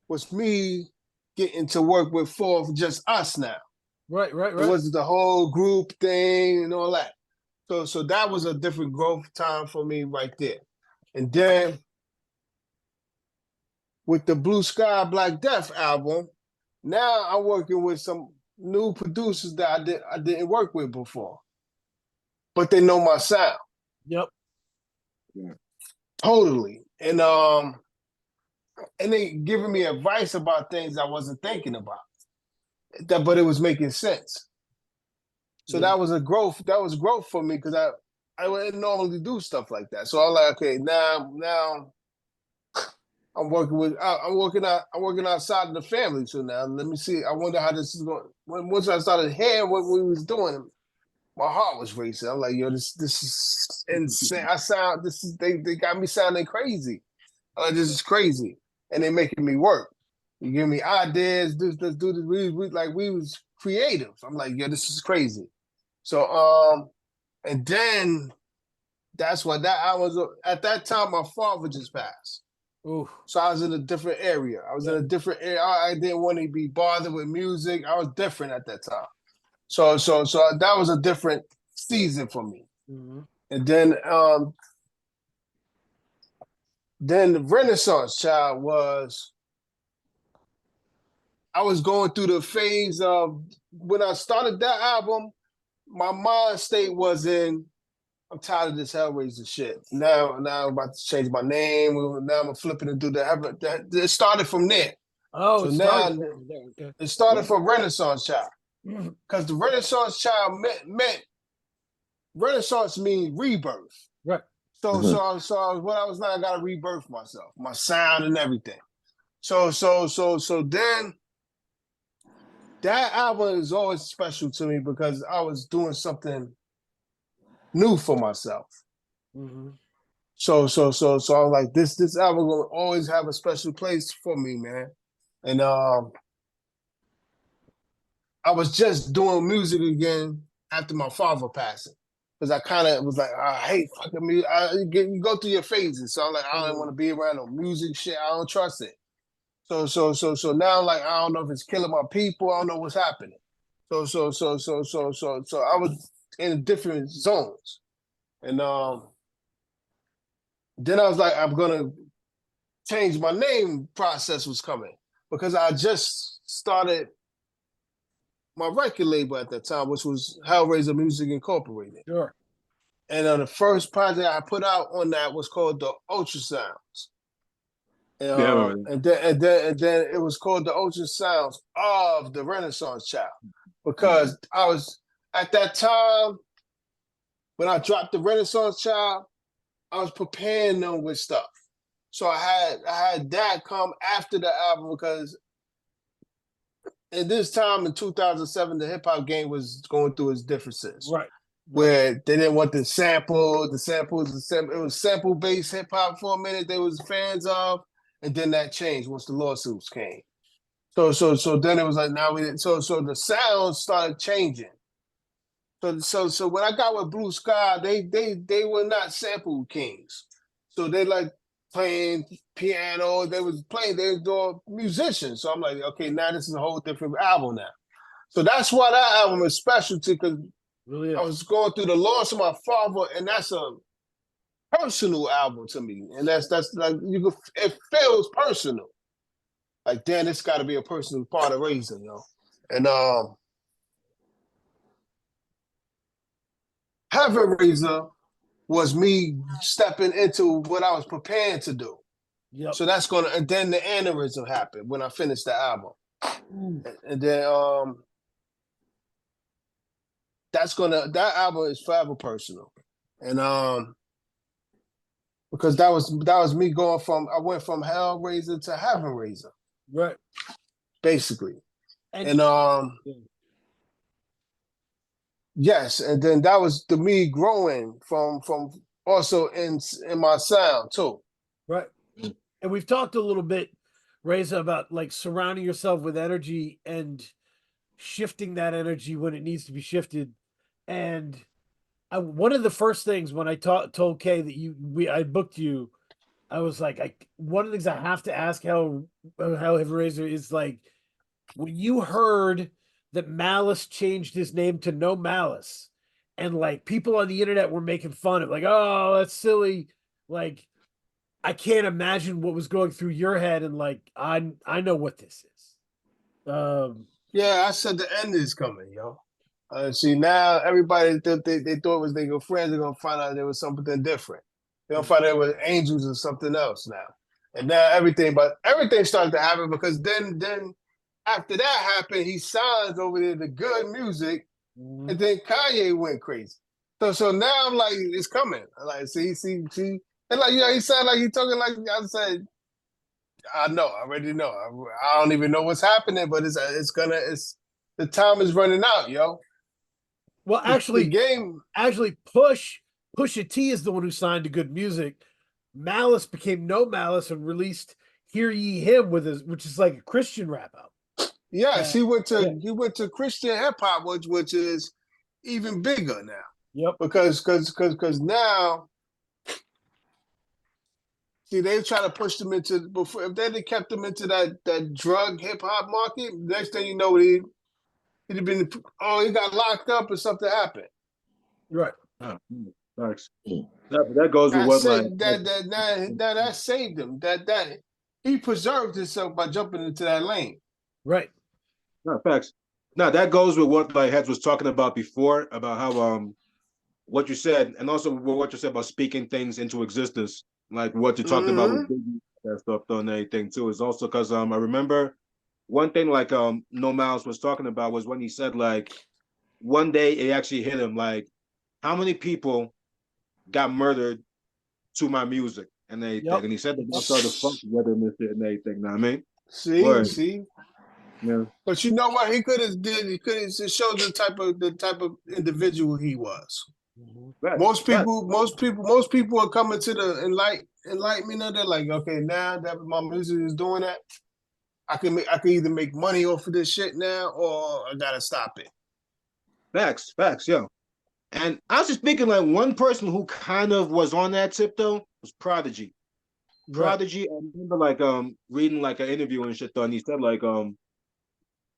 was me getting to work with just us now. Right. It wasn't the whole group thing and all that. So that was a different growth time for me right there. And then with the Blue Sky Black Death album, now I'm working with some new producers that I didn't work with before, but they know my sound. Yep. Totally. And they giving me advice about things I wasn't thinking about. But it was making sense. So that was a growth. That was growth for me because I wouldn't normally do stuff like that. So I'm like, okay, now I'm working outside of the family. So now let me see. I wonder how this is going. Once I started hearing what we was doing, my heart was racing. I'm like, yo, this is insane. They got me sounding crazy. I'm like, this is crazy, and they making me work. You give me ideas. Let's do this. We was creative. I'm like, yo, this is crazy. So and then that's what I was at that time. My father just passed. Ooh. So I was in a different area. In a different area. I didn't want to be bothered with music. I was different at that time. So that was a different season for me. Mm-hmm. And then the Renaissance Child was, I was going through the phase of, when I started that album, my mind state was in, I'm tired of this Hell Razah shit. Now I'm about to change my name. Now I'm flipping to do the it started from there. Oh, so it started from Renaissance Child. Because the Renaissance Child meant Renaissance means rebirth. Right. So what I was like, I gotta rebirth myself, my sound and everything. So then that album is always special to me because I was doing something new for myself. Mm-hmm. So I was like, this album will always have a special place for me, man. And I was just doing music again after my father passing. Because I kind of was like, I hate fucking music. You go through your phases. So I'm like, I don't want to be around no music shit. I don't trust it. So now, like, I don't know if it's killing my people. I don't know what's happening. So I was in different zones. And then I was like, I'm gonna change my name. Process was coming because I just started my record label at that time, which was Hell Razah Music Incorporated. Sure. And the first project I put out on that was called the Ultrasounds. And then it was called the Ultrasounds of the Renaissance Child, because I was at that time when I dropped the Renaissance Child, I was preparing them with stuff. So I had that come after the album because at this time in 2007, the hip hop game was going through its differences. Right. Where they didn't want the samples. It was sample based hip hop for a minute. They was fans of, and then that changed once the lawsuits came. So then it was like so the sounds started changing. So when I got with Blue Sky, they were not sample kings. So they like playing piano. They was doing musicians. So I'm like, okay, now this is a whole different album now. So that's why that album is special too, because Really is. I was going through the loss of my father, and that's a personal album to me. And that's like it feels personal. Like, damn, it's got to be a personal part of Razah, you know. And Heaven Razah was me stepping into what I was preparing to do. Yep. So that's and then the aneurysm happened when I finished the album. And then that album is forever personal. And because that was me I went from Hell Razah to Heaven Razah. Right. Basically. And yes, and then that was me growing from also in my sound too. Right. And we've talked a little bit, Razah, about like surrounding yourself with energy and shifting that energy when it needs to be shifted. And one of the first things when I told Kay that I booked you, I was like, one of the things I have to ask how Hell Razah is like, when you heard that Malice changed his name to No Malice, and like people on the internet were making fun of, like, oh, that's silly. Like, I can't imagine what was going through your head, and like, I know what this is. Yeah, I said the end is coming, yo. See, now everybody they thought it was their friends. They're gonna find out there was something different. They're gonna find out it was angels or something else now. And now everything started to happen because then after that happened, he signs over there to Good Music, and then Kanye went crazy. So now I'm like, it's coming. I'm like, see, and like, he sounded like he talking like I said. I know, I already know. I don't even know what's happening, but it's the time is running out, yo. Well, The game. actually, Pusha T is the one who signed to Good Music. Malice became No Malice and released Hear Ye Him which is like a Christian rap album. Yes, he went to Christian hip hop, which is even bigger now. Yep. Because now, see, they try to push them into before. If they had kept them into that drug hip hop market, next thing you know, he'd have been he got locked up or something happened. Right. Oh, thanks. That goes with what like that saved him. That he preserved himself by jumping into that lane. Right. no, facts. No, that goes with what like Heads was talking about before about how what you said, and also what you said about speaking things into existence, like what you talked about with Biggie, that stuff and everything too. Is also because I remember one thing like No Miles was talking about was when he said like one day it actually hit him like how many people got murdered to my music and everything, and he said that they started fucking with him and shit and everything. Know what I mean? See. Yeah. But you know what? He could have showed the type of individual he was. Right. Most people are coming to the enlightenment. They're like, okay, now that my music is doing that, I can either make money off of this shit now, or I gotta stop it. Facts, yo. And I was just thinking, like, one person who kind of was on that tip though was Prodigy. Right. Prodigy, I remember like reading like an interview and shit though, and he said like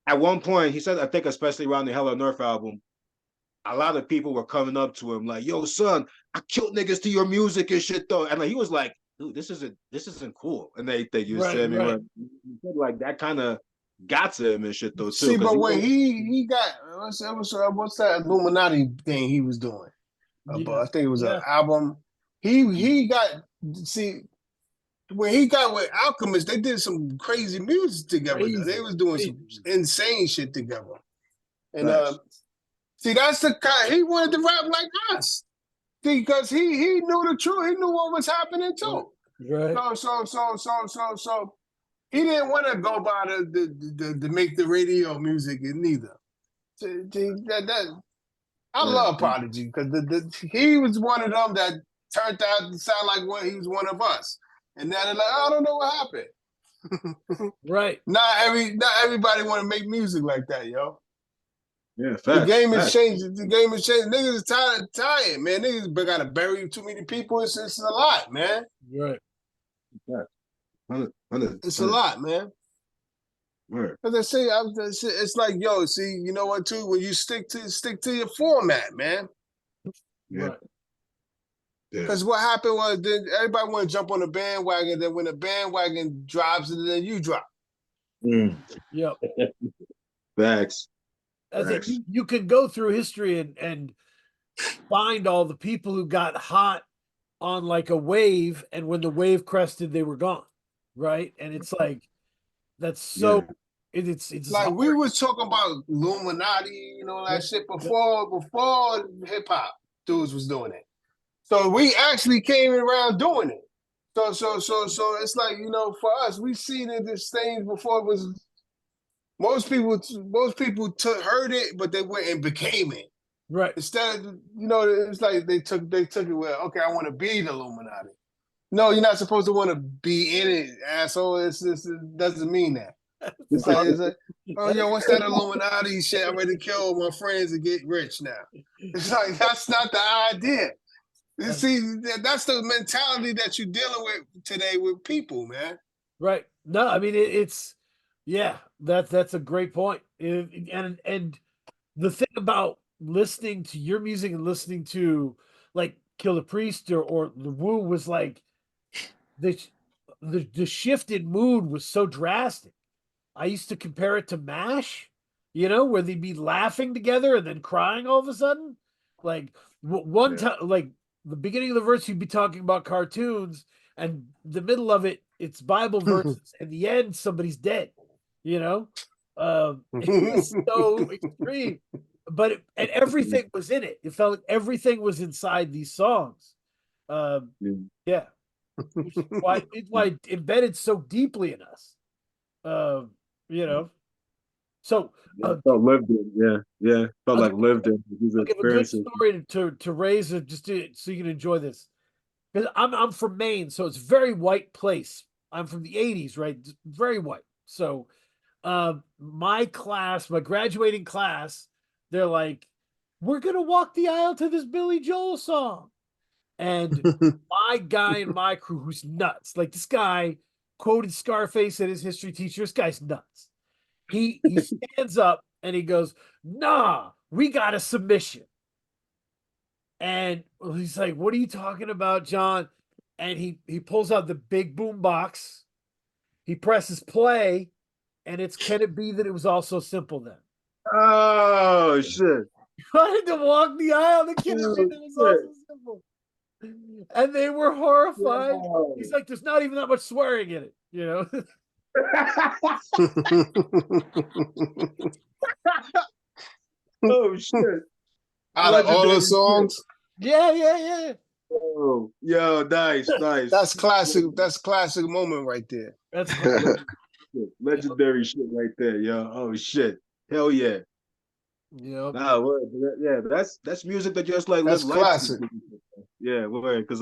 at one point he said, I think especially around the Hell on Earth album, a lot of people were coming up to him like, yo, son, I killed niggas to your music and shit though. And like, he was like, dude, this isn't cool. And they think you said me right. He said like that kind of got to him and shit though too. See, but when he got what's that Illuminati thing he was doing? I think it was an album. He got when he got with Alchemist, they did some crazy music together. They was doing some insane shit together. And see, that's the kind he wanted to rap like us. See, because he knew the truth. He knew what was happening too. Right. So he didn't want to go by the make the radio music neither. I love Prodigy because he was one of them that turned out to sound like he was one of us. And now they're like, I don't know what happened. Right. Not everybody want to make music like that, yo. Yeah, facts, the game is changing. The game is changing. Niggas is tired, man. Niggas gotta bury too many people. It's a lot, man. Right. It's a lot, man. Right. As I say, it's like, yo, see, you know what, too? When you stick to your format, man. Yeah. Right. Because what happened was then everybody want to jump on the bandwagon. Then when the bandwagon drops, then you drop. Yep. Facts. As you could go through history and find all the people who got hot on like a wave, and when the wave crested, they were gone, right? And it's like that's so it's like hard. We was talking about Illuminati, you know, that shit before hip hop dudes was doing it. So we actually came around doing it. So it's like, you know, for us, we seen it this thing before it was. Most people heard it, but they went and became it. Right. Instead of, you know, it's like they took it where, okay, I want to be the Illuminati. No, you're not supposed to want to be in it, asshole. It doesn't mean that. It's like, oh, yo, what's that Illuminati shit? I'm ready to kill my friends and get rich now. It's like, that's not the idea. You see, that's the mentality that you're dealing with today with people, man. Right. No, I mean it's yeah, that's a great point. And the thing about listening to your music and listening to like Kill the Priest or the Wu was like the the shift in mood was so drastic. I used to compare it to MASH, where they'd be laughing together and then crying all of a sudden. Like one time, like the beginning of the verse, you'd be talking about cartoons, and the middle of it, it's Bible verses, and the end, somebody's dead. It was so extreme, and everything was in it. It felt like everything was inside these songs. Yeah, which is why it embedded so deeply in us. So felt lived in, yeah. Felt like lived in these I'll give a good experiences. story to raise it so you can enjoy this. Because I'm from Maine, so it's a very white place. I'm from the 80s, right? Very white. So my graduating class, they're like, we're gonna walk the aisle to this Billy Joel song. And my guy in my crew, who's nuts, like this guy quoted Scarface at his history teacher. This guy's nuts. He stands up and he goes, "Nah, we got a submission." And he's like, "What are you talking about, John?" And he pulls out the big boom box. He presses play, and it's "Can It Be That It Was All So Simple Then?" Oh shit! Trying to walk the aisle, the Can It Be That It Was All So Simple? And they were horrified. Wow. He's like, "There's not even that much swearing in it," Oh shit! Out of all the Legendary songs, Yeah. Oh, yo, nice. that's classic. That's classic moment right there. That's Legendary shit right there, yo. Oh shit! Hell yeah! Yep. Nah, word. Yeah, that's music that just like That's live life. classic. Yeah, word. Because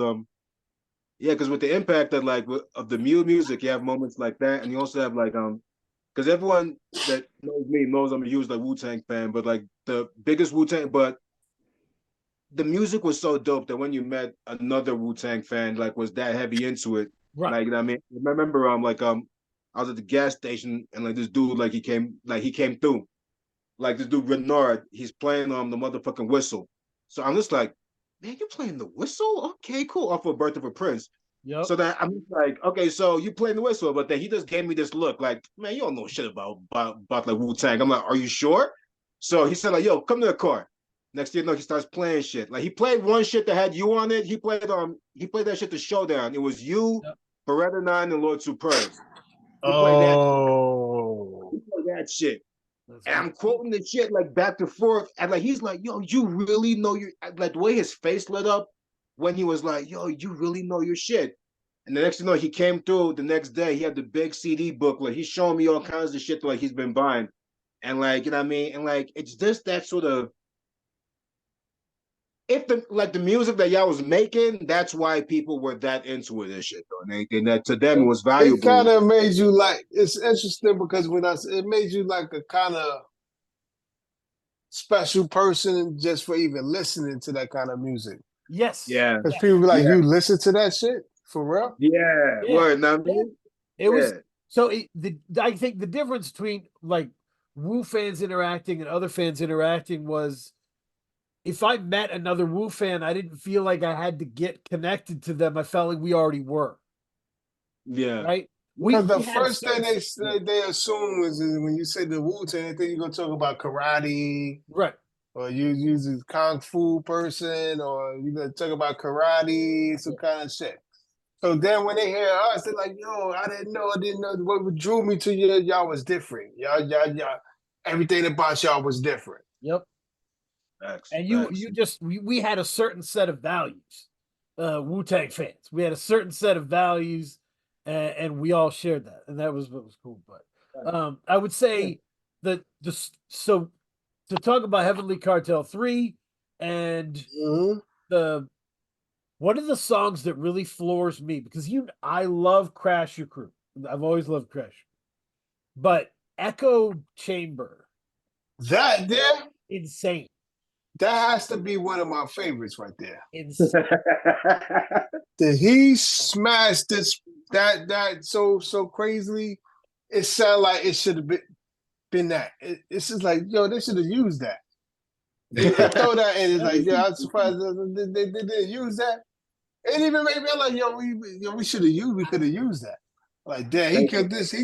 with the impact that of the music, you have moments like that, and you also have because everyone that knows me knows I'm a huge Wu-Tang fan, but like the biggest Wu-Tang, but the music was so dope that when you met another Wu-Tang fan, was that heavy into it. Right. Like, I mean, I remember I was at the gas station and this dude he came through. Like this dude Renard, he's playing the motherfucking whistle. So I'm just like, man, you playing the whistle? Okay, cool. Off of Birth of a Prince. Yep. So that I'm just like, okay, so you playing the whistle, but then he just gave me this look like, man, you don't know shit about Wu-Tang. I'm like, are you sure? So he said like, yo, come to the car. Next thing you know, he starts playing shit. Like he played one shit that had you on it. He played that shit to Showdown. It was you, Yep. Beretta 9, and Lord Superb. Oh, He played that shit. That's And I'm quoting the shit back and forth. And he's like, yo, you really know your the way his face lit up when he was like, yo, you really know your shit. And the next thing you know, he came through the next day. He had the big CD book. He's showing me all kinds of shit he's been buying. And you know what I mean? And it's just that sort of if the music that y'all was making, that's why people were that into it and shit. And that to them was valuable. it kind of made you it's interesting because it made you like a kind of special person just for even listening to that kind of music. Yes. Yeah. Because people be like, you listen to that shit for real? Yeah. Word. Know what I mean? It was so I think the difference between Wu fans interacting and other fans interacting was if I met another Wu fan, I didn't feel like I had to get connected to them. I felt like we already were. Yeah. Right? Because the first thing they assume is when you say the Wu-Tang, they think you're going to talk about karate. Right. Or you use a kung fu person, or you're going to talk about karate, some kind of shit. So then when they hear us, they're like, yo, I didn't know. What drew me to y'all was different. Y'all, everything about y'all was different. Yep. And we had a certain set of values, Wu-Tang fans. We had a certain set of values, and we all shared that, and that was what was cool. But I would say so to talk about Heavenly Cartel 3 and one of the songs that really floors me because I love Crash Your Crew. I've always loved Crash. but Echo Chamber, That there, insane. that has to be one of my favorites right there. Insane. That he smashed that so crazily. It sounded like it should have been that. It's just like, yo, they should have used that. They throw that in. It's like, yo, I'm surprised they didn't use that. It even made me like, we should have used. We could have used that. Like, damn, he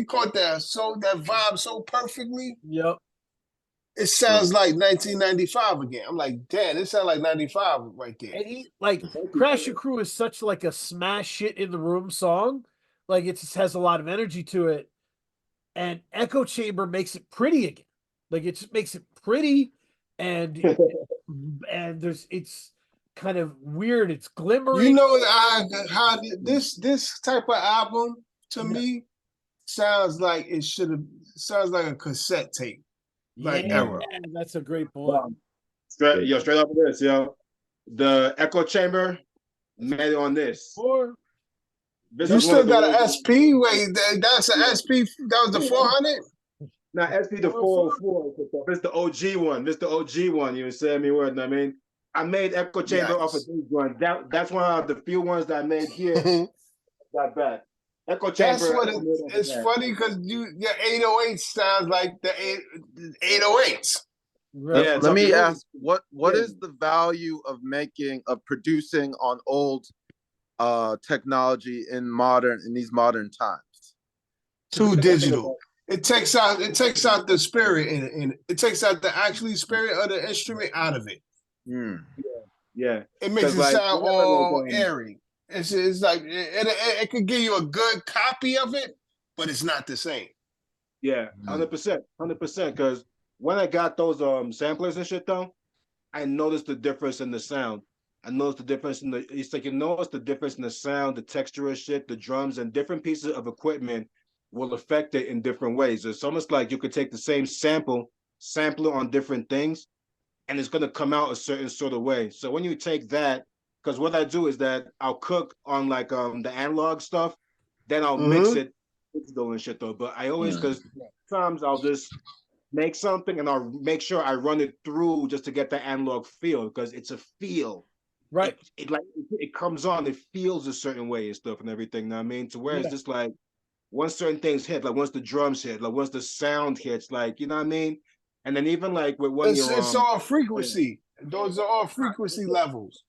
caught that vibe so perfectly. Yep. It sounds like 1995 again. I'm like, damn, it sounds like 95 right there. And he like Crash Your Crew is such like a smash shit in the room song. Like it just has a lot of energy to it. And Echo Chamber makes it pretty again. Like it just makes it pretty and it's kind of weird. It's glimmering. You know how this type of album to me sounds like sounds like a cassette tape. Like era. That's a great point. Straight off of this, yo. The Echo Chamber made it on this. You still got an SP? Wait, that's an SP. That was the 400? Nah, SP the 404. It's the OG one. This the OG one. You understand me? Word, I mean, I made Echo Chamber off of these ones. That's one of the few ones that I made here. That bad. Echo Chamber. That's what it's funny because your 808 sounds like the 808s. Right. Yeah, let me ask, what is the value of producing on old technology in these modern times? Too digital. It takes out the spirit in it. It takes out the actually spirit of the instrument out of it. Yeah. It makes it sound all airy. It's like it could give you a good copy of it, but it's not the same. Yeah, 100%, 100%. Because when I got those samplers and shit though, I noticed the difference in the sound. I noticed the difference in it's like you notice the difference in the sound, the texture of shit, the drums, and different pieces of equipment will affect it in different ways. It's almost like you could take the same sample it on different things, and it's gonna come out a certain sort of way. So when you take that, because what I do is that I'll cook on like the analog stuff, then I'll mix it digital and shit though. But I always, because sometimes I'll just make something and I'll make sure I run it through just to get the analog feel, because it's a feel. Right. It comes on, it feels a certain way and stuff and everything. Know what I mean? To where it's just like once certain things hit, like once the drums hit, like once the sound hits, like you know what I mean? And then even like with when it's all frequency. Those are all frequency levels.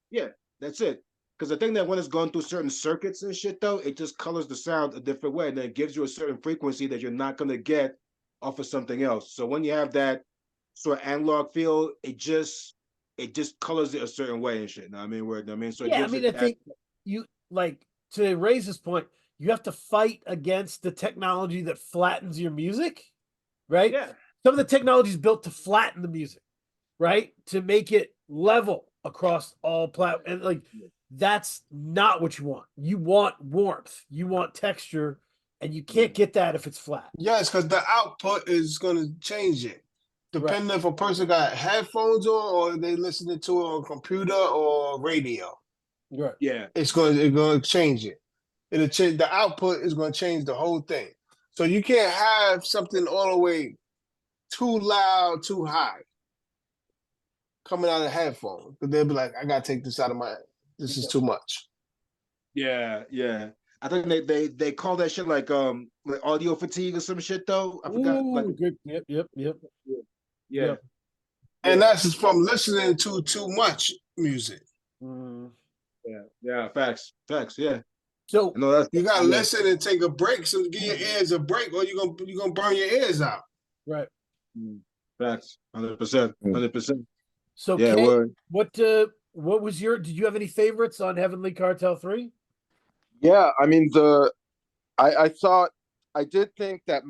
Yeah, that's it. Because the thing that when it's going through certain circuits and shit though, it just colors the sound a different way, and then it gives you a certain frequency that you're not gonna get off of something else. So when you have that sort of analog feel, it just colors it a certain way and shit. Know what I mean? Word. I mean, so I think you like to raise this point. You have to fight against the technology that flattens your music, right? Yeah. Some of the technology is built to flatten the music, right? To make it level across all platforms. And like that's not what you want. You want warmth. You want texture, and you can't get that if it's flat. Yes, because the output is going to change it. Depending if a person got headphones on or they listening to it on computer or radio. Right. Yeah. It's going to change it. It'll change the output is going to change the whole thing. So you can't have something all the way too loud, too high coming out of headphones. But they'll be like, I gotta take this out of this is too much. Yeah. I think they call that shit like audio fatigue or some shit though. I forgot. Like, good. Yep. Yeah. And that's just from listening to too much music. Yeah. Facts. Yeah. So you gotta listen and take a break. So give your ears a break, or you're gonna burn your ears out. Right. Facts. 100%. So yeah. Kay, what was did you have any favorites on Heavenly Cartel 3? Yeah, I mean I did think that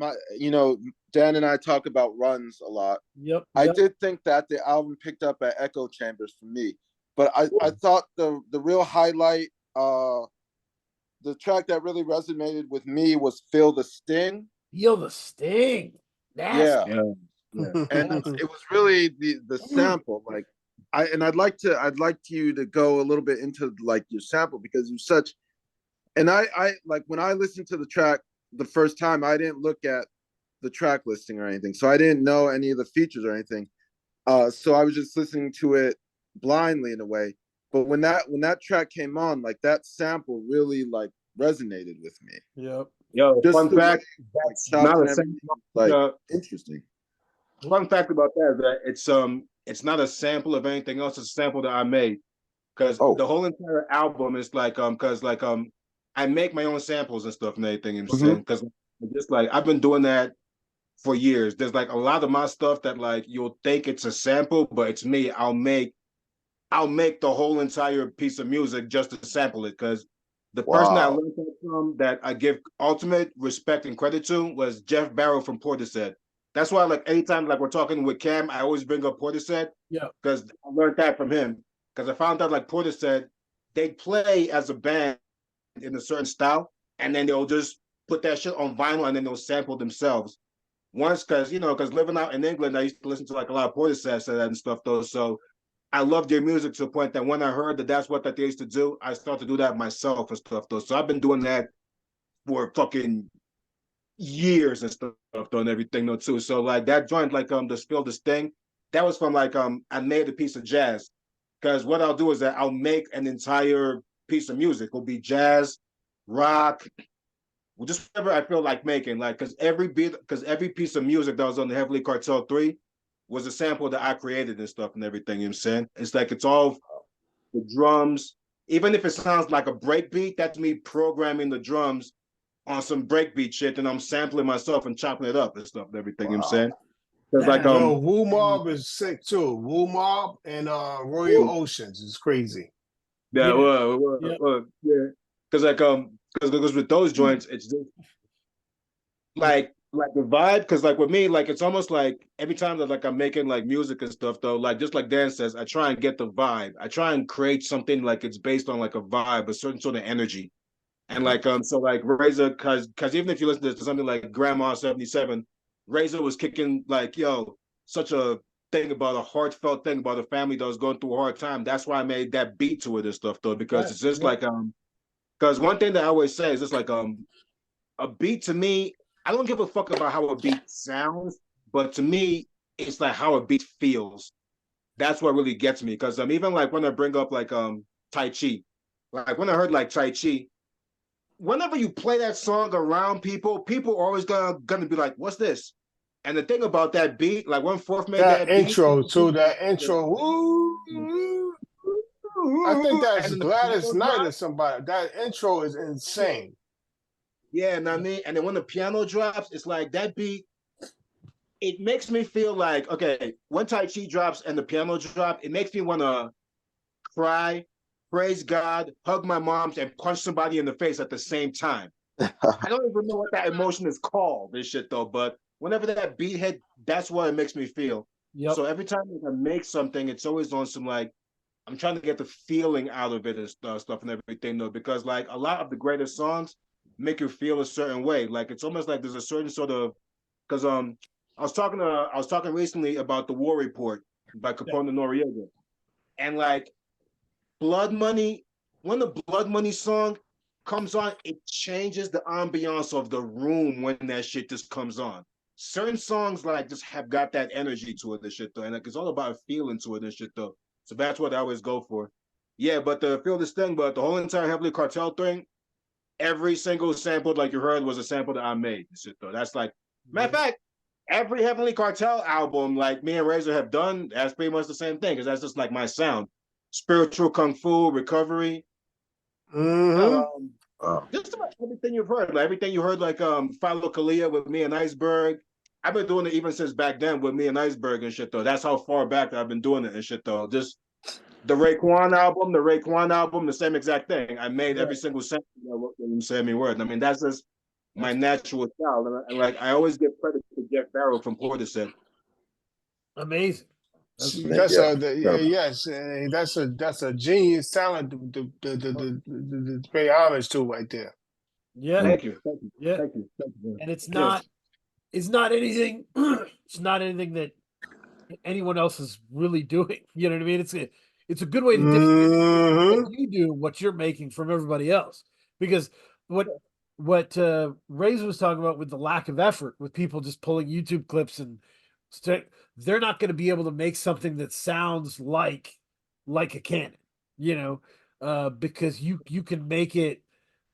Dan and I talk about runs a lot. Yep. I did think that the album picked up at echo chambers for me. But I thought the real highlight, the track that really resonated with me was Feel the Sting. Feel the Sting. Nasty. Yeah. And it was really the sample. Like I'd like you to go a little bit into like your sample, because you're such, and I like when I listened to the track the first time, I didn't look at the track listing or anything, so I didn't know any of the features or anything. So I was just listening to it blindly in a way. But when that track came on, like that sample really like resonated with me. Yep. Yo, Just fun the way, fact, like that's chops not and a everything, sample. like Uh, interesting. fun fact about that is that it's not a sample of anything else. It's a sample that I made because Oh, the whole entire album is like because like I make my own samples and stuff and everything. You know what I'm saying? Because just like I've been doing that for years. There's like a lot of my stuff that like you'll think it's a sample, but it's me. I'll make the whole entire piece of music just to sample it because the person that I wow. learned that from that I give ultimate respect and credit to was Jeff Barrow from Portishead. That's why like anytime like we're talking with Cam, I always bring up Portishead Yeah. because I learned that from him. Because I found out like Portishead, they play as a band in a certain style, and then they'll just put that shit on vinyl and then they'll sample themselves. Once, because because living out in England, I used to listen to like a lot of Portishead and stuff though. So I loved their music to the point that when I heard that that's what that they used to do, I started to do that myself and stuff though. So I've been doing that for fucking years and stuff though and everything though too. So like that joint, like the Spill This Thing, that was from like I made a piece of jazz. Because what I'll do is that I'll make an entire piece of music. It'll be jazz, rock, just whatever I feel like making. Like because every piece of music that was on the Heavily Cartel 3 was a sample that I created and stuff and everything. You know what I'm saying? It's like it's all the drums. Even if it sounds like a break beat, that's me programming the drums on some breakbeat shit, and I'm sampling myself and chopping it up and stuff and everything. You know what I'm saying? Because like Yo, Woo Mob is sick too. Woo Mob and Royal Oceans is crazy. yeah, yeah. Because because with those joints, it's just like the vibe. Because like with me, like it's almost like every time that like I'm making like music and stuff though, like just like Dan says, I try and get the vibe. I try and create something like it's based on like a vibe, a certain sort of energy. And like so like Razor, cause even if you listen to something like Grandma 77, Razor was kicking like, yo, such a thing about a heartfelt thing about a family that was going through a hard time. That's why I made that beat to it and stuff though, because it's just like because one thing that I always say is just like a beat to me, I don't give a fuck about how a beat sounds, but to me, it's like how a beat feels. That's what really gets me. Cause even like when I bring up like Tai Chi, like when I heard like Tai Chi, whenever you play that song around people, people are always gonna be like, "What's this?" And the thing about that beat, like when Fourth made That that beat, intro too, that intro. Woo! I think that's and then the Gladys piano Knight or drops, somebody. That intro is insane. yeah, and I mean, and then when the piano drops, it's like that beat. It makes me feel like okay, when Tai Chi drops and the piano drop, it makes me want to cry, praise God, hug my moms, and punch somebody in the face at the same time. I don't even know what that emotion is called, this shit though, but whenever that beat hit, that's what it makes me feel. Yep. So every time I make something, it's always on some like I'm trying to get the feeling out of it and stuff and everything though, because like a lot of the greatest songs make you feel a certain way. Like it's almost like there's a certain sort of because I was talking recently about the War Report by Capone and Noriega, and like Blood Money, when the Blood Money song comes on, it changes the ambiance of the room when that shit just comes on. Certain songs like just have got that energy to it, this shit though, and like it's all about feeling to it, this shit though. So that's what I always go for. Yeah, but the feel this thing, but the whole entire Heavily Cartel thing, every single sample like you heard was a sample that I made. This shit though. That's like matter of fact, every Heavenly Cartel album like me and Razor have done, that's pretty much the same thing because that's just like my sound. Spiritual Kung Fu, Recovery. Just about everything you've heard, like everything you heard, like Follow Kalia with me and Iceberg. I've been doing it even since back then with me and Iceberg and shit though. That's how far back I've been doing it and shit though. Just the Raekwon album, the same exact thing. I made every single sentence that say me word. I mean, that's just my natural style. And like I always give credit to Jeff Barrow from Portishead. Amazing. That's a genius talent to pay homage to right there. Yeah. Thank you. Yeah. Thank you. And it's not anything it's not anything that anyone else is really doing. You know what I mean? It's a good way to differentiate what you do, what you're making from everybody else. Because what Razor was talking about with the lack of effort, with people just pulling YouTube clips and they're not going to be able to make something that sounds like a Canon, you know, because you can make it.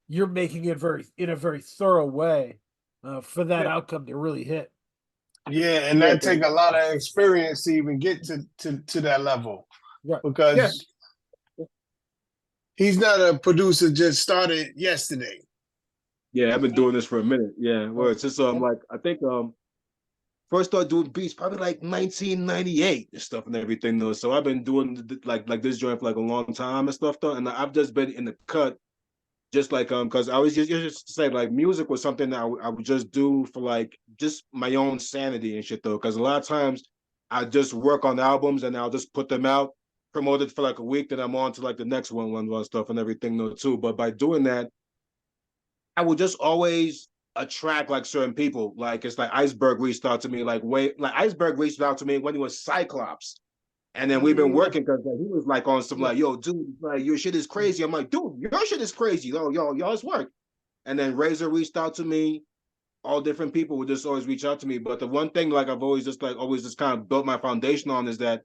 You're making it in a very thorough way for that outcome to really hit. Yeah, and Yeah, that take a lot of experience to even get to that level. Right. Because he's not a producer just started yesterday. yeah, I've been doing this for a minute. Yeah, well, it's just like I think first started doing beats probably like 1998 and stuff and everything though. So I've been doing like this joint for like a long time and stuff though, and I've just been in the cut. Just like because I was just to say like music was something that I would just do for like just my own sanity and shit though. Because a lot of times I just work on albums and I'll just put them out, promote it for like a week, then I'm on to like the next one stuff and everything though too. But by doing that, I would just always attract like certain people. Like it's like Iceberg reached out to me Iceberg reached out to me when he was Cyclops. And then we've been working because like, he was like on some like, yo, dude, like your shit is crazy. I'm like, dude, your shit is crazy. Y'all's work. And then Razor reached out to me. All different people would just always reach out to me. But the one thing like I've always just kind of built my foundation on is that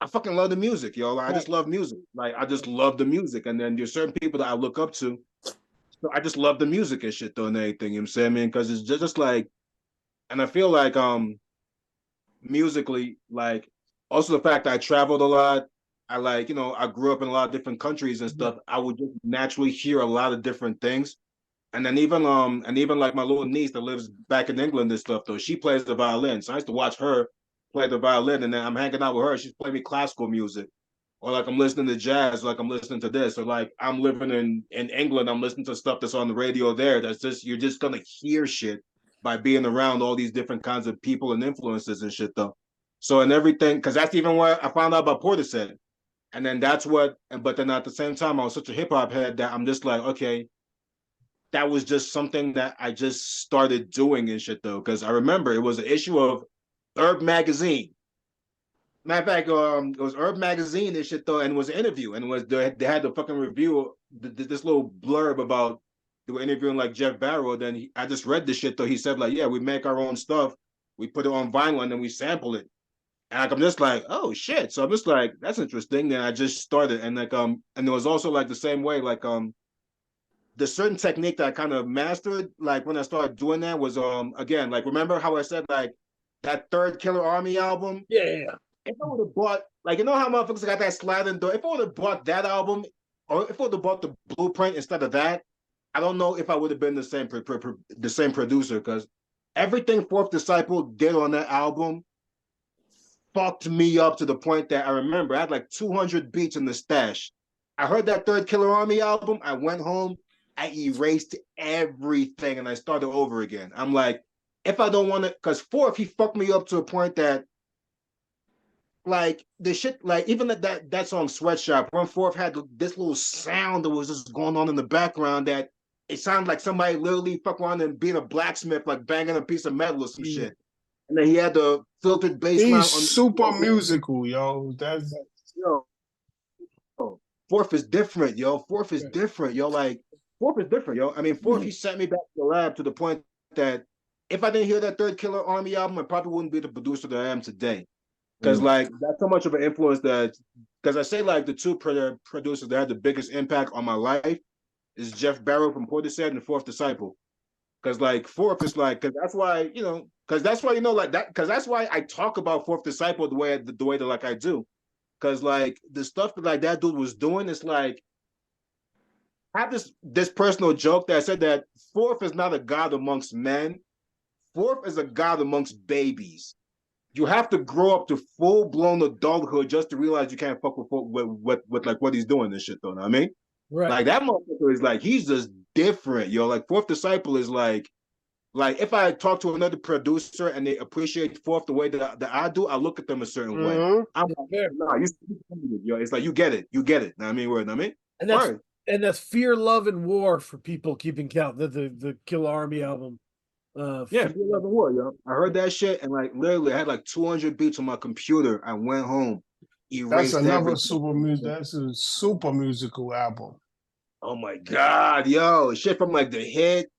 I fucking love the music, yo. Like, I just love music. Like I just love the music. And then there's certain people that I look up to. So I just love the music and shit though and everything. You know what I'm saying? I mean, because it's just like, and I feel like musically, like also the fact that I traveled a lot, I like, I grew up in a lot of different countries and stuff. I would just naturally hear a lot of different things. And even like my little niece that lives back in England and stuff, though, she plays the violin. So I used to watch her play the violin, and then I'm hanging out with her. She's playing me classical music. Or like I'm listening to jazz, like I'm listening to this. Or like I'm living in England, I'm listening to stuff that's on the radio there. That's just you're just gonna hear shit by being around all these different kinds of people and influences and shit though. So and everything, because that's even what I found out about Portishead. And then but then at the same time, I was such a hip hop head that I'm just like, okay, that was just something that I just started doing and shit though. Cause I remember it was an issue of Herb magazine. Matter of fact, it was Herb magazine and shit though, and it was an interview, and they had the fucking review, this little blurb about they were interviewing like Jeff Barrow. Then I just read this shit though. He said like, yeah, we make our own stuff, we put it on vinyl, and then we sample it. And like, I'm just like, oh shit. So I'm just like, that's interesting. Then I just started, and like and it was also like the same way, like the certain technique that I kind of mastered, like when I started doing that was again, like remember how I said like that third Killer Army album? Yeah. If I would have bought, like, how motherfuckers got that sliding door, if I would have bought that album, or if I would have bought the Blueprint instead of that, I don't know if I would have been the same producer, because everything Fourth Disciple did on that album fucked me up to the point that I remember I had like 200 beats in the stash. I heard that third Killer Army album, I went home, I erased everything, and I started over again. I'm like, if I don't want to, because Fourth, he fucked me up to a point that like the shit, like even that song Sweatshop, when Fourth had this little sound that was just going on in the background that it sounded like somebody literally fuck around and being a blacksmith, like banging a piece of metal or some shit. And then he had the filtered bass line. He's super musical, yo. That's yo. Fourth is different, yo. Fourth is different, yo. Like Fourth is different, yo. I mean, Fourth, he sent me back to the lab to the point that if I didn't hear that third Killer Army album, I probably wouldn't be the producer that I am today. Because like that's so much of an influence that, because I say like the two producers that had the biggest impact on my life is Jeff Barrow from Portishead and Fourth Disciple. Because like Fourth is like, because that's why like that, because that's why I talk about Fourth Disciple the way that like I do. Because like the stuff that like that dude was doing is like, I have this personal joke that I said that Fourth is not a god amongst men. Fourth is a god amongst babies. You have to grow up to full-blown adulthood just to realize you can't fuck with like what he's doing and shit though. Know what I mean? Right. Like that motherfucker is like, he's just different, yo. Like Fourth Disciple is like if I talk to another producer and they appreciate Fourth the way that I do, I look at them a certain way. I'm like, nah, yo. It's like you get it. Know what I mean? Word, know what I mean? And that's Fear, Love, and War for people keeping count. The Killer Army album. Yeah, Fear, Love, and War, yo. I heard that shit and like literally I had like 200 beats on my computer. I went home, erased that's another everything. super music. That's a super musical album. Oh my God, yo, shit from like the Hit,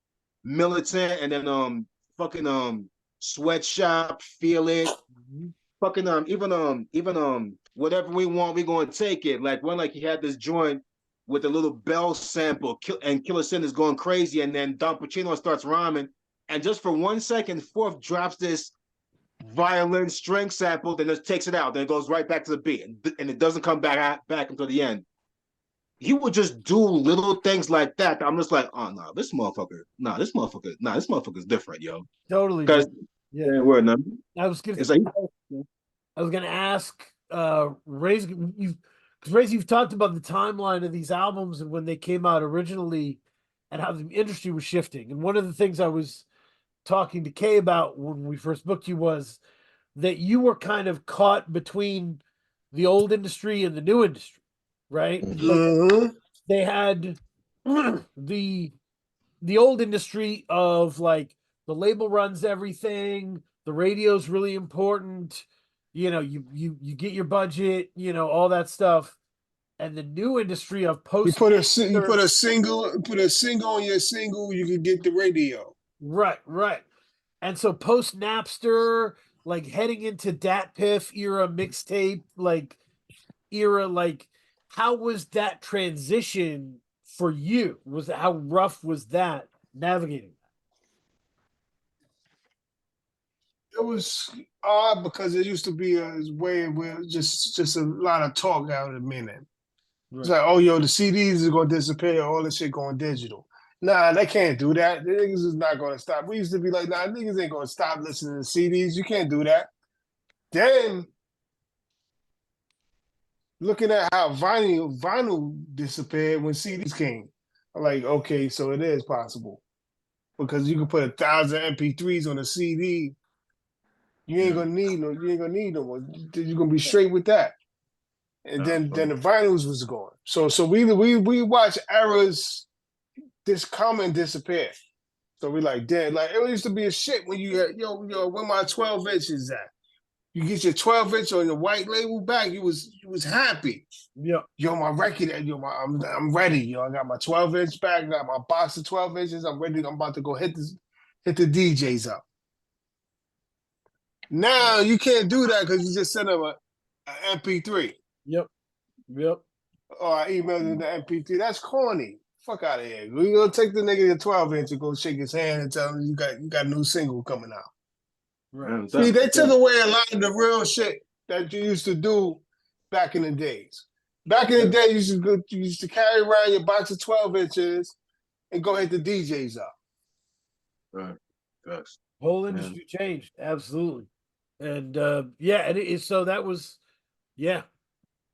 Militant, and then fucking Sweatshop, Feel It, Mhm. fucking even whatever we want, we gonna take it. Like when like he had this joint with a little bell sample, and Killer Sin is going crazy, and then Don Pacino starts rhyming, and just for 1 second, Fourth drops this violin string sample, then just takes it out, then it goes right back to the beat, and it doesn't come back until the end. He would just do little things like that. I'm just like, oh no, this motherfucker's different, yo. Totally Because different. Yeah. word, no, I was gonna it's like I was gonna ask Ray's you've because Ray's you've talked about the timeline of these albums and when they came out originally and how the industry was shifting. And one of the things I was talking to Kay about when we first booked you was that you were kind of caught between the old industry and the new industry, right? Like Mm-hmm. they had the old industry of like the label runs everything, the radio's really important, you get your budget, all that stuff. And the new industry of You post put a single on your single, you can get the radio. right. And so post Napster, like heading into Dat Piff era mixtape, like era, like how was that transition for you? Was how rough was that navigating? It was odd because it used to be a way where just a lot of talk out in a minute. It's like, oh yo, the CDs is gonna disappear, all this shit going digital. Nah, they can't do that. The niggas is not gonna stop. We used to be like, nah, niggas ain't gonna stop listening to CDs. You can't do that. Then looking at how vinyl disappeared when CDs came. I'm like, okay, so it is possible. Because you can put 1,000 MP3s on a CD. You ain't gonna need no more. You're gonna be straight with that. And then the vinyls was gone. So we watch eras come and disappear. So we like, damn, like it used to be a shit when you had, where my 12 inches at? You get your 12 inch on your white label back, you was happy. Yeah. Yo, my record, I'm ready. I got my 12 inch back, I got my box of 12 inches. I'm ready. I'm about to go hit the DJs up. Now you can't do that because you just send them an MP3. Yep. Or I emailed him the MP3. That's corny. Fuck out of here. We gonna take the nigga to 12 inch and go shake his hand and tell him you got a new single coming out. Right. See, they took away a lot of the real shit that you used to do back in the days. Back in the day, you used to carry around your box of 12 inches and go hit the DJs up. Right. Yes. Whole industry changed. Absolutely. And and so that was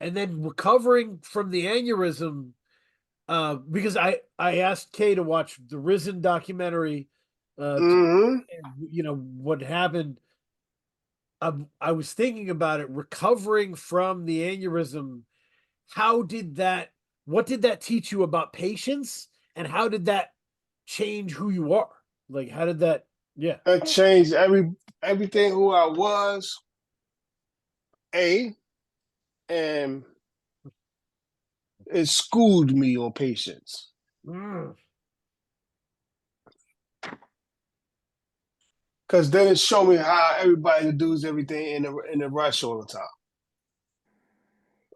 and then recovering from the aneurysm, because I asked Kay to watch the Risen documentary, Mm-hmm. what happened. I was thinking about it, recovering from the aneurysm. What did that teach you about patience, and how did that change who you are? Like, how did that? Yeah, That changed everything who I was. And it schooled me on patience. Because then it showed me how everybody does everything in a rush all the time.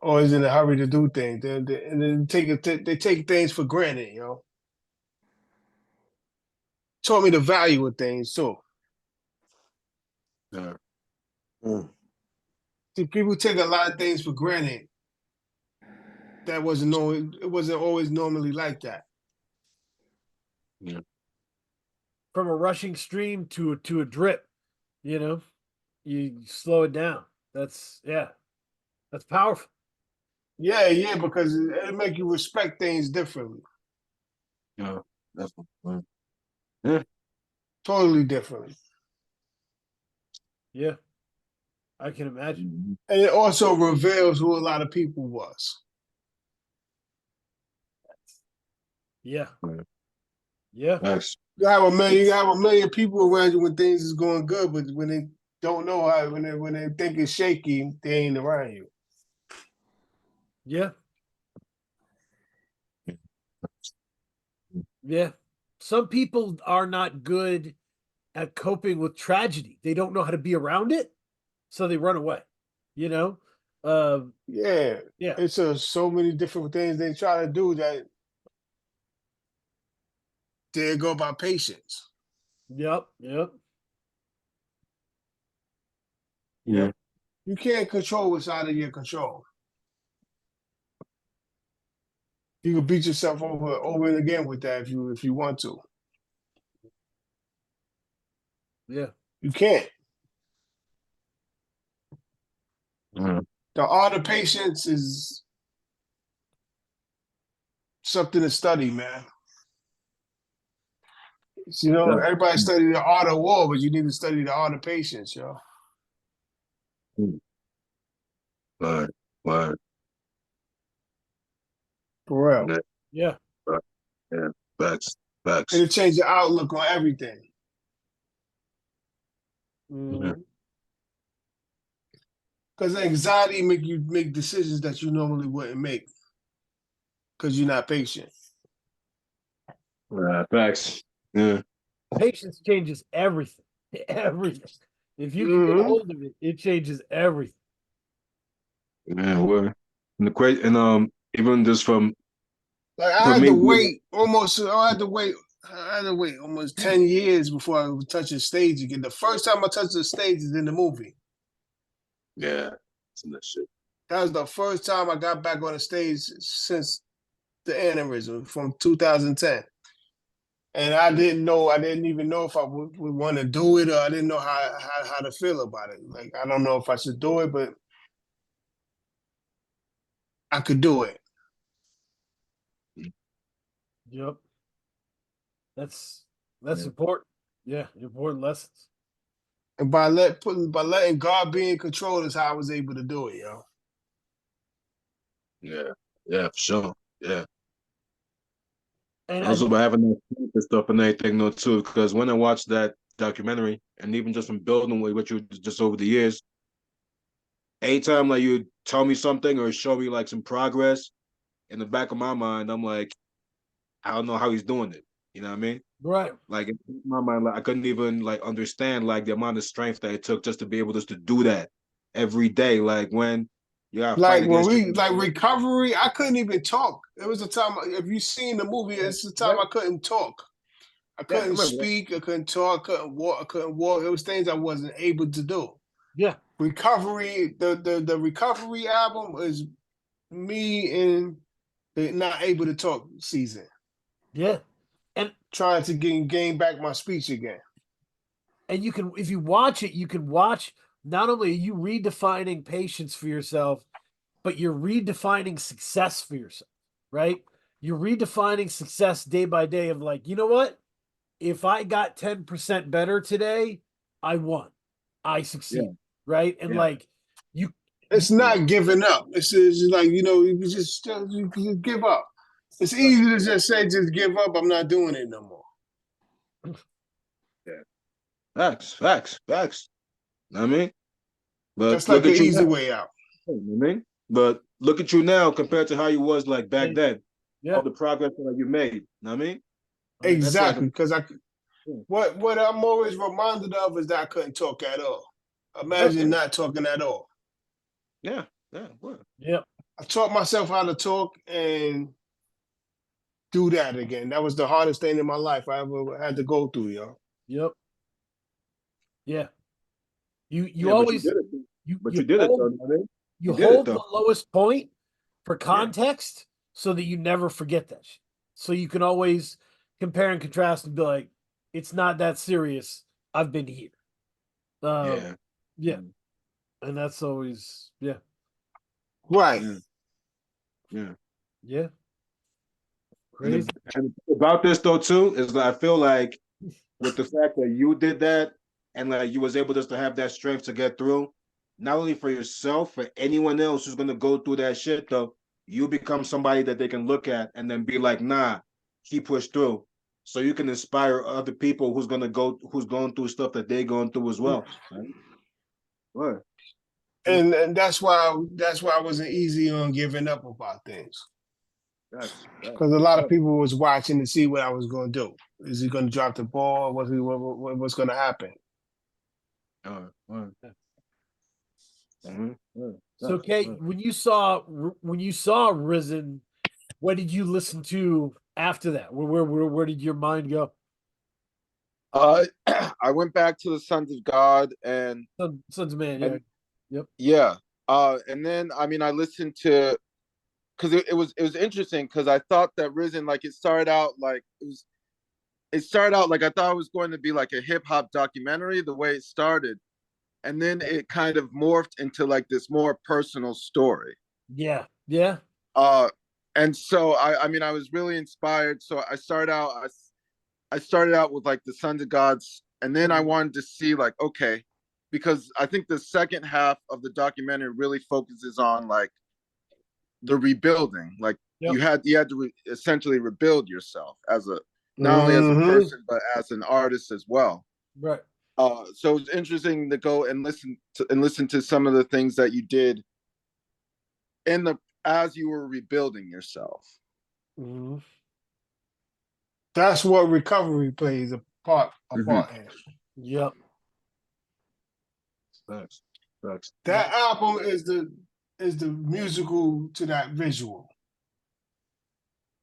Always in a hurry to do things. And then they take things for granted, Taught me the value of things too. Yeah. See, people take a lot of things for granted. It wasn't always normally like that. Yeah. from a rushing stream to a drip, you slow it down. That's powerful. Yeah, because it make you respect things differently. Yeah. That's Totally differently. Yeah, I can imagine. And it also reveals who a lot of people was. Yeah. Nice. You have a million people around you when things is going good, but when they don't know how, when they think it's shaky, they ain't around you. Yeah. Yeah. Some people are not good at coping with tragedy. They don't know how to be around it, so they run away. You know? Yeah, Yeah. it's so many different things they try to do that they go by patience. Yep. Yep. Yeah. You can't control what's out of your control. You can beat yourself over and again with that if you want to. Yeah. You can't. Mhm. The art of patience is something to study, man. You know, Yeah. everybody study the art of war, but you need to study the art of patience, yo. Word. Word. For real. Yeah. Yeah. Right. Yeah. Facts. Facts. It'll change your outlook on everything. Yeah. Because anxiety make you make decisions that you normally wouldn't make because you're not patient. Facts. Yeah. Patience changes everything. Everything. If you can get a Mhm. hold of it, it changes everything. Yeah. Word. And the crazy, and even just from Like for I had me to being, wait almost. I had to wait almost 10 years before I would touch the stage again. The first time I touched the stage is in the movie. yeah, some of that shit. That was the first time I got back on the stage since the aneurysm from 2010. And I didn't even know if I would want to do it, or I didn't know how to feel about it. Like, I don't know if I should do it, but I could do it. Yep. That's Yeah. important. Yeah, important lessons. And by letting God be in control is how I was able to do it, yo. Yeah. Yeah. For sure. Yeah. And I Also, by having that faith and stuff and everything, though, too, because when I watched that documentary, and even just from building with what you just over the years, anytime like you tell me something or show me like some progress, in the back of my mind, I'm like, I don't know how he's doing it. You know what I mean? right. Like in my mind, like I couldn't even like understand like the amount of strength that it took just to be able just to do that every day. Like when you got to fight Like when against we your like recovery, I couldn't even talk. It was a time. If you seen the movie, it's the time Right. I couldn't talk. I yeah, I couldn't remember that. speak. I couldn't talk. I couldn't walk. I couldn't walk. It was things I wasn't able to do. Yeah. Recovery. The recovery album is me in the not able to talk season, Yeah. And trying to gain back my speech again. you can, if you watch it, you can watch, not only are you redefining patience for yourself, but you're redefining success for yourself, right? You're redefining success day by day of like, you know what? If I got 10% better today, I won. I Yeah, succeed, right? And yeah, like you, It's yeah, not giving up. It's just like, you just give up. It's easy to just say just give up. I'm not doing it no more. yeah. Facts, facts, facts. Know what I mean, but That's look like an at you easy now. way out. You know what I mean, but look at you now compared to how you was like back and then. yeah, All the progress that you made. Know what I mean, and that's like, Exactly, because yeah, what I'm always reminded of is that I couldn't talk at all. yep, Imagine not talking at all. yeah, yeah. What? yep, I taught myself how to talk and do that again. That was the hardest thing in my life I ever had to go through, yo. yep, yeah. You Yeah, but you always did it. you But you you did it though. hold Know what I mean, you you did it hold the though. lowest point for Yeah, context so that you never forget that shit. So you can always compare and contrast and be like, it's not that serious. I've been here. Um, yeah, yeah, and that's always Right. yeah, yeah. yeah, And crazy. about this though too is that I feel like with the fact that you did that and like you was able just to have that strength to get through, not only for yourself, for anyone else who's gonna go through that shit though, you become somebody that they can look at and then be like, nah, he pushed through. So you can inspire other people who's going through stuff that they're going through as well. Right? What? And that's why I wasn't easy on giving up about things. Because a lot of people was watching to see what I was going to do. Is he going to drop the ball? What's going to happen? So, Kate, when you saw Risen, what did you listen to after that? Where did your mind go? I went back to the Sons of God and Sons of Man, yeah. and- Yep. yeah. And then I mean I listened to because it was interesting because I thought that Risen like it started out like I thought it was going to be like a hip hop documentary the way it started, and then it kind of morphed into like this more personal story. Yeah. Yeah. And so I mean I was really inspired. So I started out with like the Sons of Gods, and then I wanted to see like okay, because I think the second half of the documentary really focuses on like the rebuilding. Like Yep. you had to essentially rebuild yourself as a not only as a person but as an artist as well. Right. So it's interesting to go and listen to some of the things that you did as you were rebuilding yourself. Mhm. That's what recovery plays a part in. Yep. Facts. That album is the musical to that visual.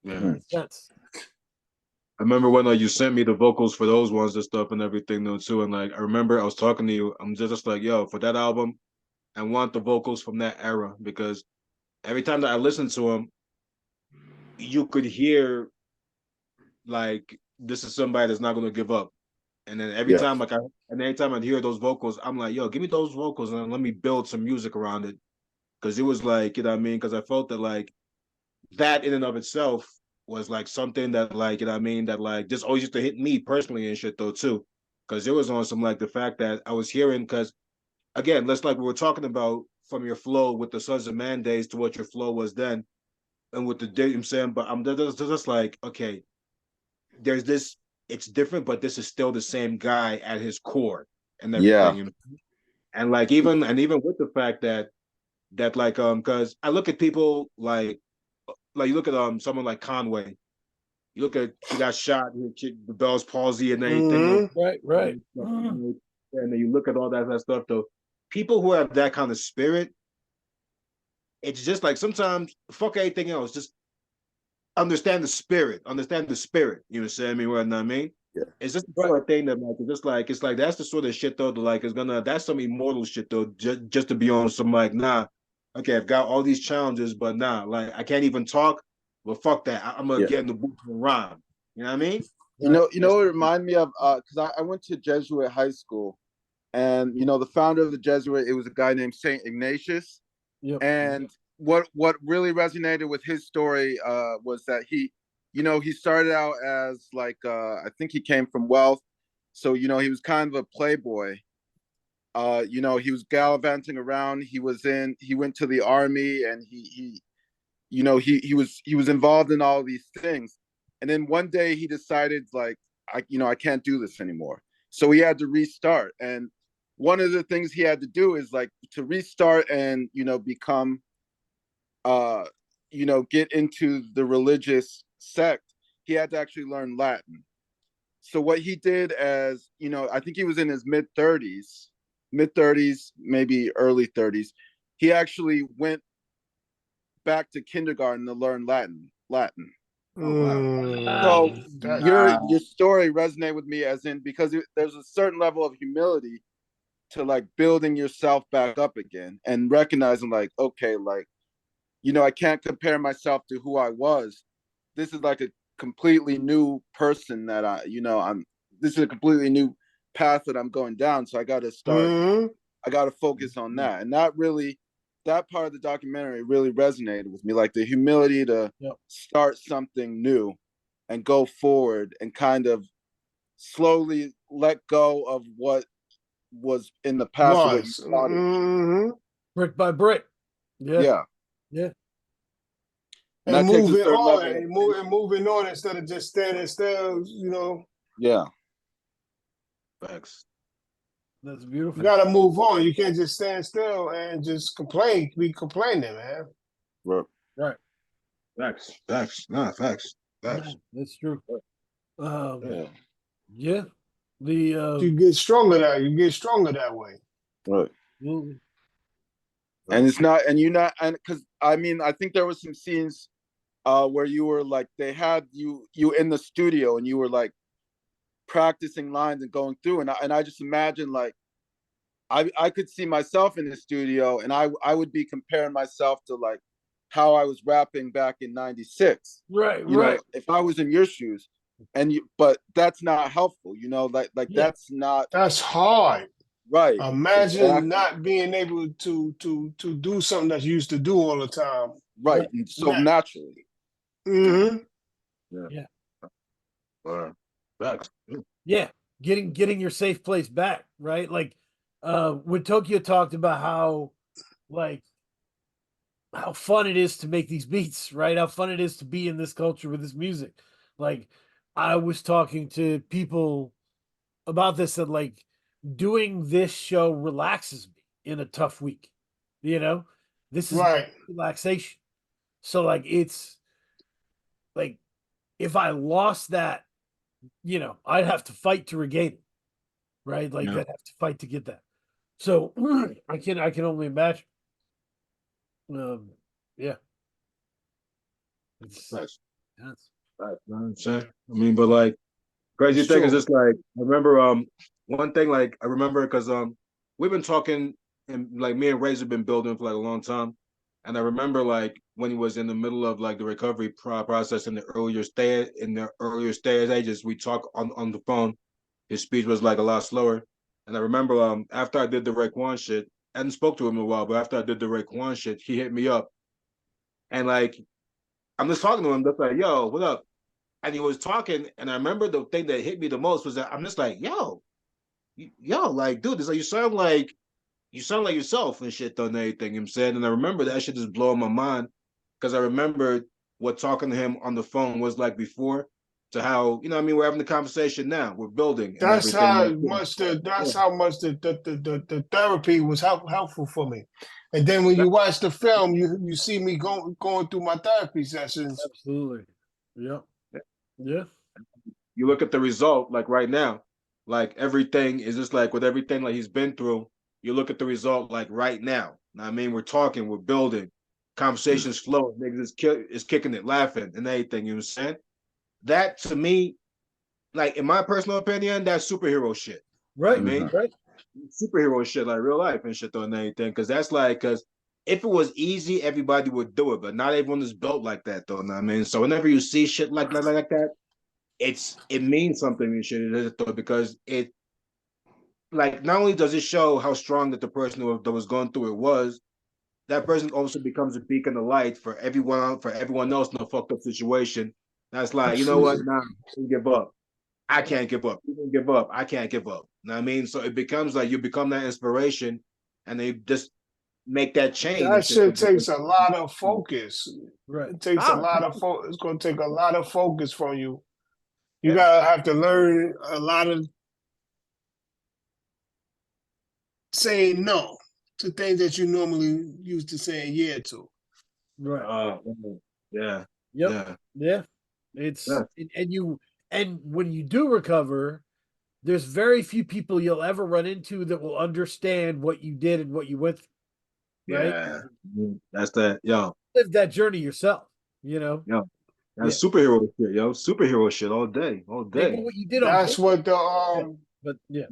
Yeah. That's I remember when you sent me the vocals for those ones and stuff and everything though too, and like I remember I was talking to you. I'm just like, yo, for that album, I want the vocals from that era because every time that I listened to them, you could hear like this is somebody that's not gonna give up. And then every time I'd hear those vocals, I'm like, yo, give me those vocals and let me build some music around it. Cause it was like, you know what I mean? Cause I felt that like that in and of itself was like something that like, you know what I mean, that like just always used to hit me personally and shit though too. Cause it was on some like the fact that I was hearing, cause again, let's like we were talking about from your flow with the Sons of Man days to what your flow was then and with the day I'm saying, but I'm just like, okay, there's this, it's different, but this is still the same guy at his core and everything, you know? And like even with the fact that like because I look at people like you look at someone like Conway, you look at she got shot, the Bell's palsy and everything, right. and then you look at all that stuff though. People who have that kind of spirit, it's just like sometimes fuck everything else, just understand the spirit. You know what I mean? Yeah. It's just the sort of thing that like it's like that's the sort of shit though that like is gonna that's some immortal shit though, just to be on some like nah, okay, I've got all these challenges, but nah, like I can't even talk. Well, fuck that. I'm gonna get in the booth and rhyme. You know what I mean? You know what it reminded me of because I went to Jesuit high school, and you know the founder of the Jesuit, it was a guy named Saint Ignatius. Yep. And what really resonated with his story was that he started out as like I think he came from wealth, so you know he was kind of a playboy. You know, he was gallivanting around. He went to the army, and he he was involved in all these things. And then one day he decided like I can't do this anymore. So he had to restart. And one of the things he had to do is like to restart and become get into the religious sect. He had to actually learn Latin. So what he did as, I think he was in his mid 30s, maybe early 30s. He actually went back to kindergarten to learn Latin. So your story resonated with me as in because there's a certain level of humility to like building yourself back up again and recognizing like, okay, like, I can't compare myself to who I was. This is like a completely new person that this is a completely new path that I'm going down. So I got to start, I got to focus on that. And that part of the documentary really resonated with me, like the humility to start something new and go forward and kind of slowly let go of what was in the past of what you thought brick by brick. Yeah. And moving on, level. moving on instead of just standing still, Yeah. Facts. That's beautiful. You gotta move on. You can't just stand still and just complain. Be complaining, man. Right. Facts. Nah, facts. No, that's true. Yeah. Yeah. The You get stronger that you get stronger that way. Right. well, And it's not, and you're not, and because I mean, I think there was some scenes where you were like, they had you in the studio and you were like practicing lines and going through, and I just imagine like I could see myself in the studio and I would be comparing myself to like how I was rapping back in '96. right, You know, right. if I was in your shoes, and you, but that's not helpful. You know, like Yeah. that's not That's hard. right. Imagine Exactly. not being able to do something that you used to do all the time. Right. And so naturally. Mm-hmm. Yeah. Facts. Yeah. Getting your safe place back, right? Like when Tokyo talked about how like how fun it is to make these beats, right? How fun it is to be in this culture with this music. Like I was talking to people about this and like doing this show relaxes me in a tough week. You know, this is Right. relaxation. So like it's like if I lost that, you know, I'd have to fight to regain it. Right? Like Yeah. I'd have to fight to get that. So I can only imagine. Yeah. It's Facts. that's Facts. You know what I'm saying? I mean, but like crazy It's thing is true. just like I remember one thing like I remember because we've been talking and like me and Razor been building for like a long time. And I remember like when he was in the middle of like the recovery process in the earlier stage ages, we talk on the phone. His speech was like a lot slower. And I remember after I did the Raekwon shit, I hadn't spoke to him in a while, but after I did the Raekwon shit, he hit me up. And like I'm just talking to him, just like, yo, what up? And he was talking, and I remember the thing that hit me the most was that I'm just like, yo, like, dude, it's like you sound like yourself and shit on everything, you know what I'm saying? And I remember that shit just blowing my mind because I remembered what talking to him on the phone was like before to how, you know what I mean, we're having the conversation now. We're building and That's everything. how much the therapy was helpful for me. And then when you watch the film, you see me going through my therapy sessions. absolutely. Yeah. Yeah. You look at the result, like right now, like everything is just like with everything like he's been through, you look at the result like right now. I mean, we're talking, we're building, conversations flowing, niggas is kicking it, laughing, and everything, you know what I'm saying? That to me, like in my personal opinion, that's superhero shit. Right. I mean, Right. superhero shit, like real life and shit on anything. Cause that's like, cause if it was easy, everybody would do it, but not everyone is built like that, though. I mean, so whenever you see shit like that, it means something and shit. It is though because it like not only does it show how strong that the person that was going through it was, that person also becomes a beacon of light for everyone else in a fucked up situation. That's like, you know what? Absolutely. Nah, you give up. I can't give up. You can give up. I can't give up. You know what I mean? So it becomes like you become that inspiration and they just make that change and That shit. shit takes a lot of focus. Right. It takes a Ah, lot of focus. It's going to take a lot of focus from you. You yeah. gotta have to learn a lot of saying no to things that you normally used to saying yeah to. Right. Yeah. Yep. Yeah. Yeah. It's Yeah. and when you do recover, there's very few people you'll ever run into that will understand what you did and what you went through, right? Yeah. That's that. Live that journey yourself, you know? Yo. Yeah. That's superhero shit, yo. Superhero shit all day. All Hey, day. but what you did on That's purpose, what yeah. But yeah.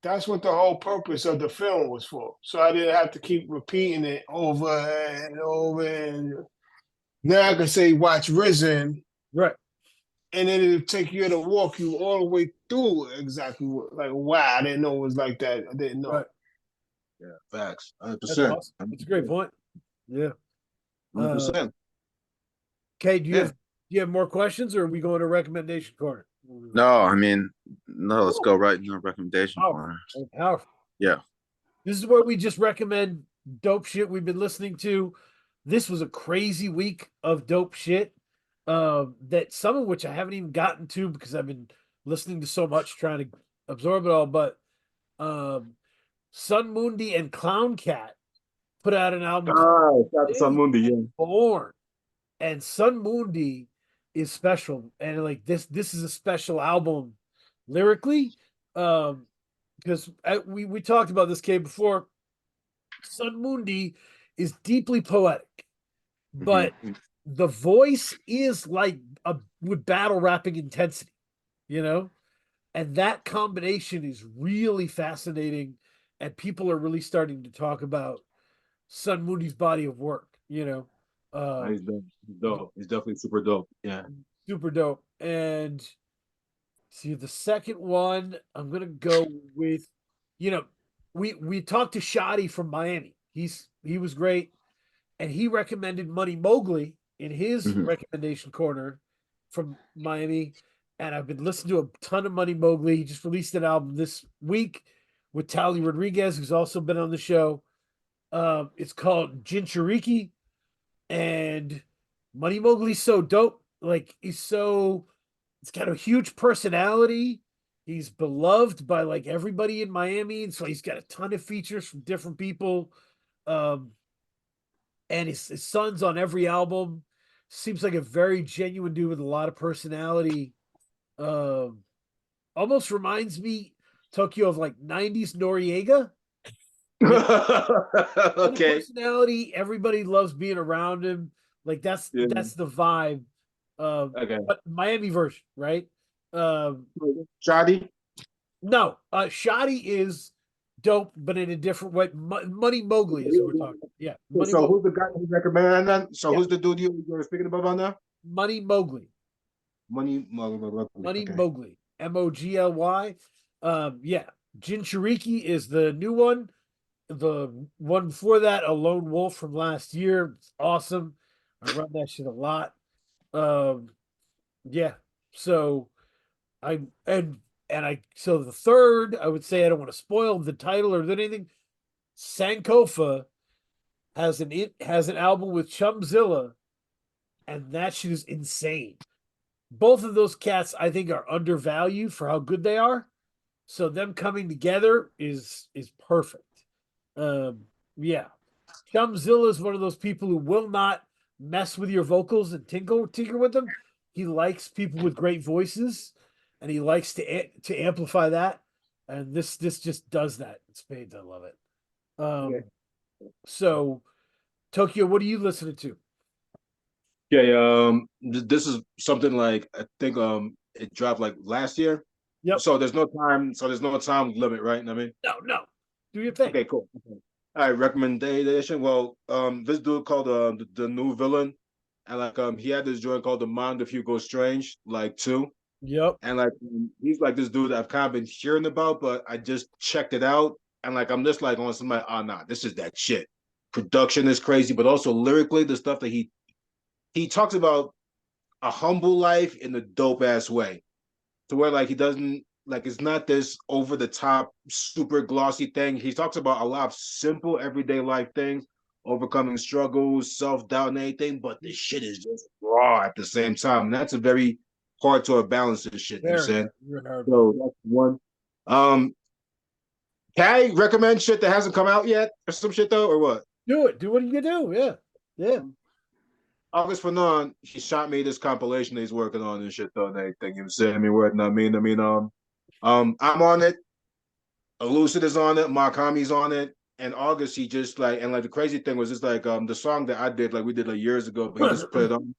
that's what the whole purpose of the film was for. So I didn't have to keep repeating it over and over. And now I can say watch Risen, Right. and then it'll take you to walk you all the way through exactly what, like, wow, I didn't know it was like that. I didn't know. Right. Yeah. Facts. That's 100%. awesome. That's a great point. Yeah. 100%. Okay, Yeah. do you have more questions or are we going to recommendation corner? No, I mean, no, let's go right in the recommendation corner. Powerful. Yeah. This is where we just recommend dope shit we've been listening to. This was a crazy week of dope shit. That some of which I haven't even gotten to because I've been listening to so much trying to absorb it all. But Sun Mundi and Clown Cat put out an album called Shout out to Sun Mundi, yeah. Born. And Sun Mundi is special, and like this is a special album lyrically, because we talked about this Kate before. Sun Mundi is deeply poetic, but the voice is like a with battle rapping intensity, you know, and that combination is really fascinating, and people are really starting to talk about Sun Mundi's body of work, you know. He's dope. He's dope. He's definitely super dope. Yeah. Super dope. And see, the second one, I'm gonna go with, you know, we talked to Shoddy from Miami. He was great, and he recommended Money Mowgli in his recommendation corner from Miami. And I've been listening to a ton of Money Mowgli. He just released an album this week with Tally Rodriguez, who's also been on the show. It's called Jinchuriki, and Money Mowgli's so dope. Like he's got a huge personality. He's beloved by like everybody in Miami, and so he's got a ton of features from different people. Um, and his son's on every album. Seems like a very genuine dude with a lot of personality. Um, Almost reminds me Tokyo of like '90s Noriega. You know, Okay. personality. Everybody loves being around him. Like that's Yeah. that's the vibe. Okay. But Miami version, right? Shoddy. No, Shoddy is dope, but in a different way. Money Mowgli is what we're talking about. Yeah, Money So Mowgli. who's the guy who recommended that? So Yeah. who's the dude you were speaking about on there? Money Mowgli. Money. Money Okay. Mowgli. Mogly. Yeah. Jinchuriki is the new one. The one before that, A Lone Wolf from last year. It's awesome. I run that shit a lot. Um, yeah. So I and I so the third, I would say I don't want to spoil the title or anything. Sankofa has an album with Chumzilla, and that shit is insane. Both of those cats, I think, are undervalued for how good they are. So them coming together is perfect. Yeah. Chumzilla is one of those people who will not mess with your vocals and tinker with them. He likes people with great voices, and he likes to amplify that. And this just does that in spades. I love it. Okay. So Tokyo, what are you listening to? Okay. This is something like I think it dropped like last year. Yep. So there's no time. So there's no time limit, right? I mean. No. Do your thing. Okay. Cool. Okay. All right. Recommendation. Well, this dude called the new villain, and like he had this joint called The Mind of Hugo Strange, like two. Yep. And like he's like this dude that I've kind of been hearing about, but I just checked it out, and like I'm just like on somebody, oh nah, this is that shit. Production is crazy, but also lyrically, the stuff that he talks about a humble life in a dope ass way, to where like he doesn't like it's not this over the top super glossy thing. He talks about a lot of simple everyday life things, overcoming struggles, self doubt, and anything. But this shit is just raw at the same time, and that's a very hard to balance this shit. You know what I'm saying? So that's one. Um, can I recommend shit that hasn't come out yet, or some shit though, or what? Do it. Do what you do. Yeah. Yeah. August Fanon, he shot me this compilation that he's working on and shit though, and everything. You know what I'm saying? I mean, what I mean, I'm on it. Elucid is on it. Markami's on it. And August, he just like, and like the crazy thing was just like the song that I did, like we did like years ago, but he just put it on.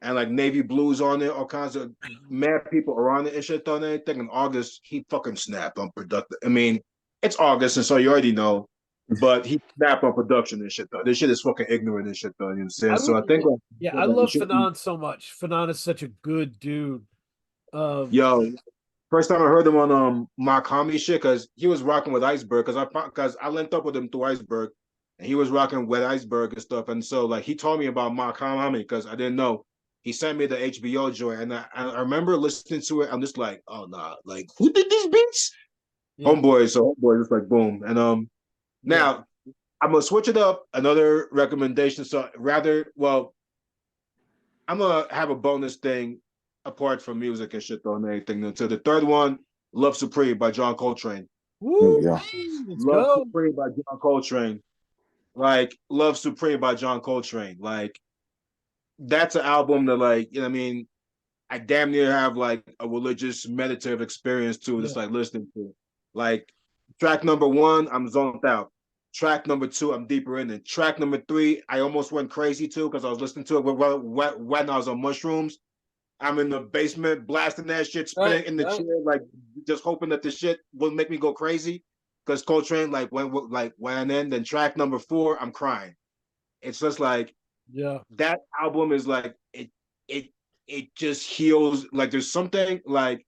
And like Navy Blues on it, all kinds of mad people are on it and shit on anything. In August, he fucking snapped on production. I mean, it's August, and so you already know, but he snapped on production and shit though. This shit is fucking ignorant and shit though. You know what I'm saying? So I think, yeah, I love Fanon so much. Fanon is such a good dude. Yo, first time I heard him on Mark Homie shit, because he was rocking with Iceberg, because I linked up with him through Iceberg, and he was rocking with Iceberg and stuff. And so like he told me about Mark Homie because I didn't know. He sent me the HBO joint, and I remember listening to it. I'm just like, oh nah, like who did these beats? Yeah. Homeboy, just like boom. And now I'm gonna switch it up. Another recommendation. So well, I'm gonna have a bonus thing apart from music and shit though and everything. So the third one, Love Supreme by John Coltrane. Woo! Yeah. Let's Love go. Supreme by John Coltrane. Like Love Supreme by John Coltrane. Like that's an album that, like, you know what I mean, I damn near have like a religious meditative experience too, just like listening to. Like track number 1, I'm zoned out. Track number 2, I'm deeper in it. Track number 3, I almost went crazy too because I was listening to it when I was on mushrooms. I'm in the basement blasting that shit, spinning in the chair, like just hoping that the shit will make me go crazy. Because Coltrane, like when in, then track number 4, I'm crying. It's just like that album is like it it just heals. Like there's something like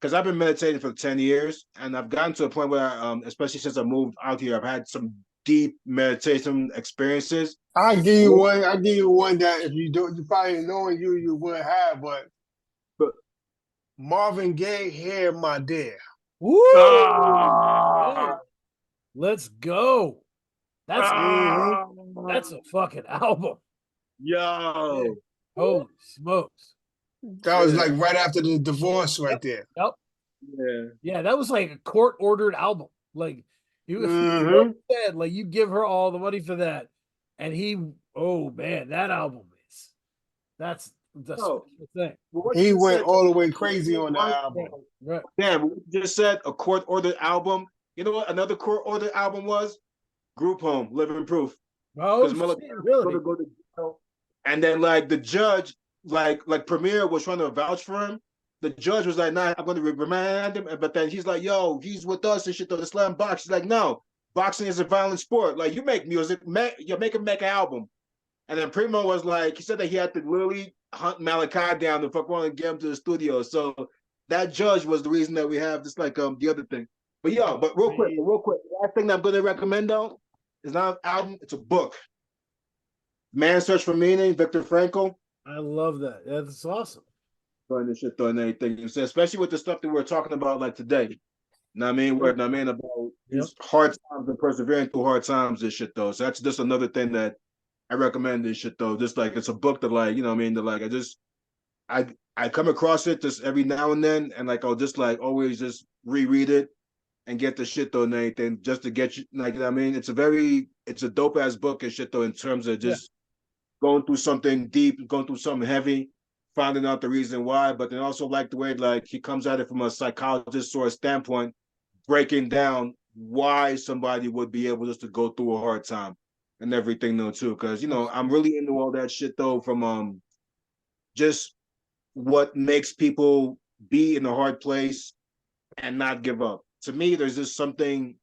because I've been meditating for 10 years and I've gotten to a point where especially since I moved out here, I've had some deep meditation experiences. I'll give you one. I'll give you one that if you don't, you probably knowing you wouldn't have, but Marvin Gaye, "Here My Dear." Woo! Ah, Let's go. That's a fucking album. yo. Holy smokes. That was like right after the divorce, right there. Yep. Yeah, that was like a court ordered album. Like you said, like you give her all the money for that. And oh man, that album is that's the special thing. He went all the way crazy on the album. Right. Damn, we just said a court ordered album. You know what another court ordered album was? Group Home, Living Proof. Oh, really? And then like the judge, like Premier was trying to vouch for him. The judge was like, "Nah, I'm going to remind him." But then he's like, "Yo, he's with us and shit. Though the slam box." He's like, "No, boxing is a violent sport. Like you make music, you make him make an album." And then Primo was like, he said that he had to literally hunt Malachi down to fuck around and get him to the studio. So that judge was the reason that we have this like the other thing. But real quick, last thing that I'm going to recommend though is not an album, it's a book. Man's Search for Meaning, Viktor Frankl. I love that. That's awesome. Throwing this shit and everything, especially with the stuff that we're talking about like today. You know what I mean? What I mean about these hard times and persevering through hard times. This shit though, so that's just another thing that I recommend. This shit though, just like it's a book that like you know what I mean. That like I come across it just every now and then, and like I'll just like always just reread it and get the shit though and everything just to get you like you know what I mean. It's a dope ass book and shit though in terms of just going through something deep, going through something heavy, finding out the reason why, but then also like the way like he comes at it from a psychologist sort of standpoint, breaking down why somebody would be able just to go through a hard time and everything though too. Cause you know, I'm really into all that shit though from just what makes people be in a hard place and not give up. To me, there's just something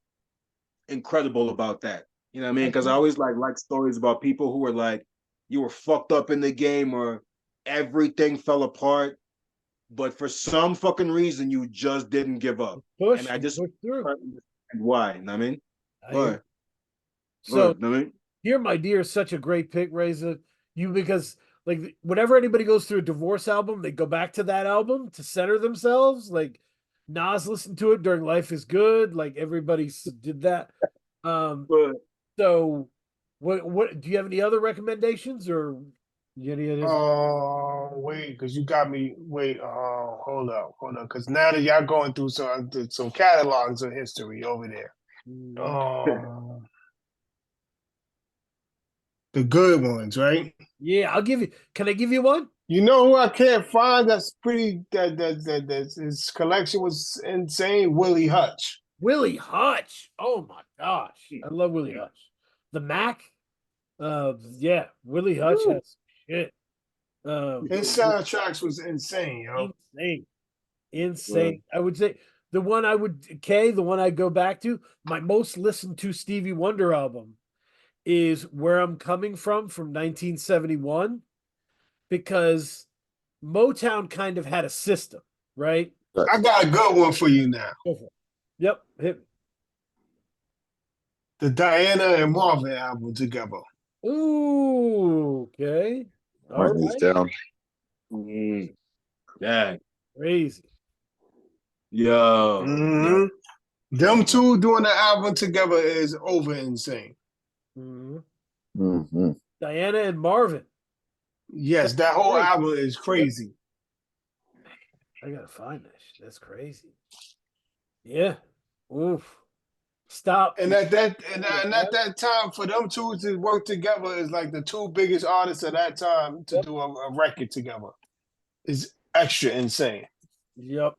incredible about that. You know what I mean? Because I always like stories about people who are like, you were fucked up in the game or everything fell apart, but for some fucking reason you just didn't give up. And I just understand why. You know what I mean? Why? So, Here My Dear is such a great pick, Razah. Because like whenever anybody goes through a divorce album, they go back to that album to center themselves. Like Nas listened to it during Life is Good. Like everybody did that. So what do you have any other recommendations or wait, because you got me. Wait, hold up, because now that y'all going through some catalogs of history over there. The good ones, right? Yeah, I'll give you. Can I give you one? You know who I can't find? That's pretty. That his collection was insane. Willie Hutch. Willie Hutch. Oh my gosh, I love Willie Hutch. The Mac. Willie Hutch has shit. His soundtracks was insane, yo. Insane. I would say the one I go back to, my most listened to Stevie Wonder album is Where I'm Coming From 1971, because Motown kind of had a system, right? I got a good one for you now. Yep, hit me. The Diana and Marvin album together. Ooh, okay. Write this down. Yeah. Crazy. Yo. Them two doing the album together is over insane. Diana and Marvin. Yes, that whole album is crazy. I gotta find this. That's crazy. Yeah. Oof. Stop. And at that time, for them two to work together is like the two biggest artists at that time to do a record together. Is extra insane. Yep.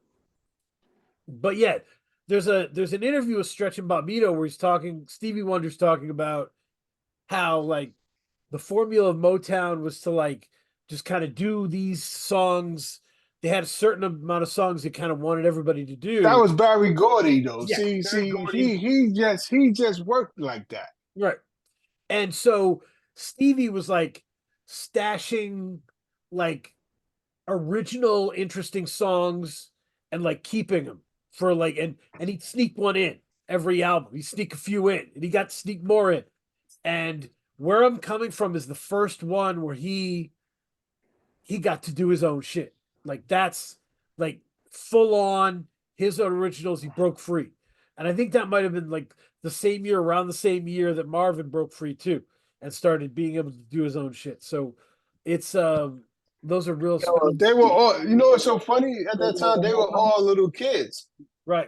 But yeah, there's an interview with Stretch and Bobbito where Stevie Wonder's talking about how like the formula of Motown was to like just kind of do these songs. They had a certain amount of songs they kind of wanted everybody to do. That was Barry Gordy though. Yeah, see, Gordy. he just worked like that. Right. And so Stevie was like stashing like original interesting songs and like keeping them for like and he'd sneak one in every album. He'd sneak a few in and he got to sneak more in. And Where I'm Coming From is the first one where he got to do his own shit. Like that's like full on his own originals. He broke free. And I think that might have been like around the same year that Marvin broke free too and started being able to do his own shit. So it's those are real. They were all, you know what's so funny? At that time, they were all little kids. Right.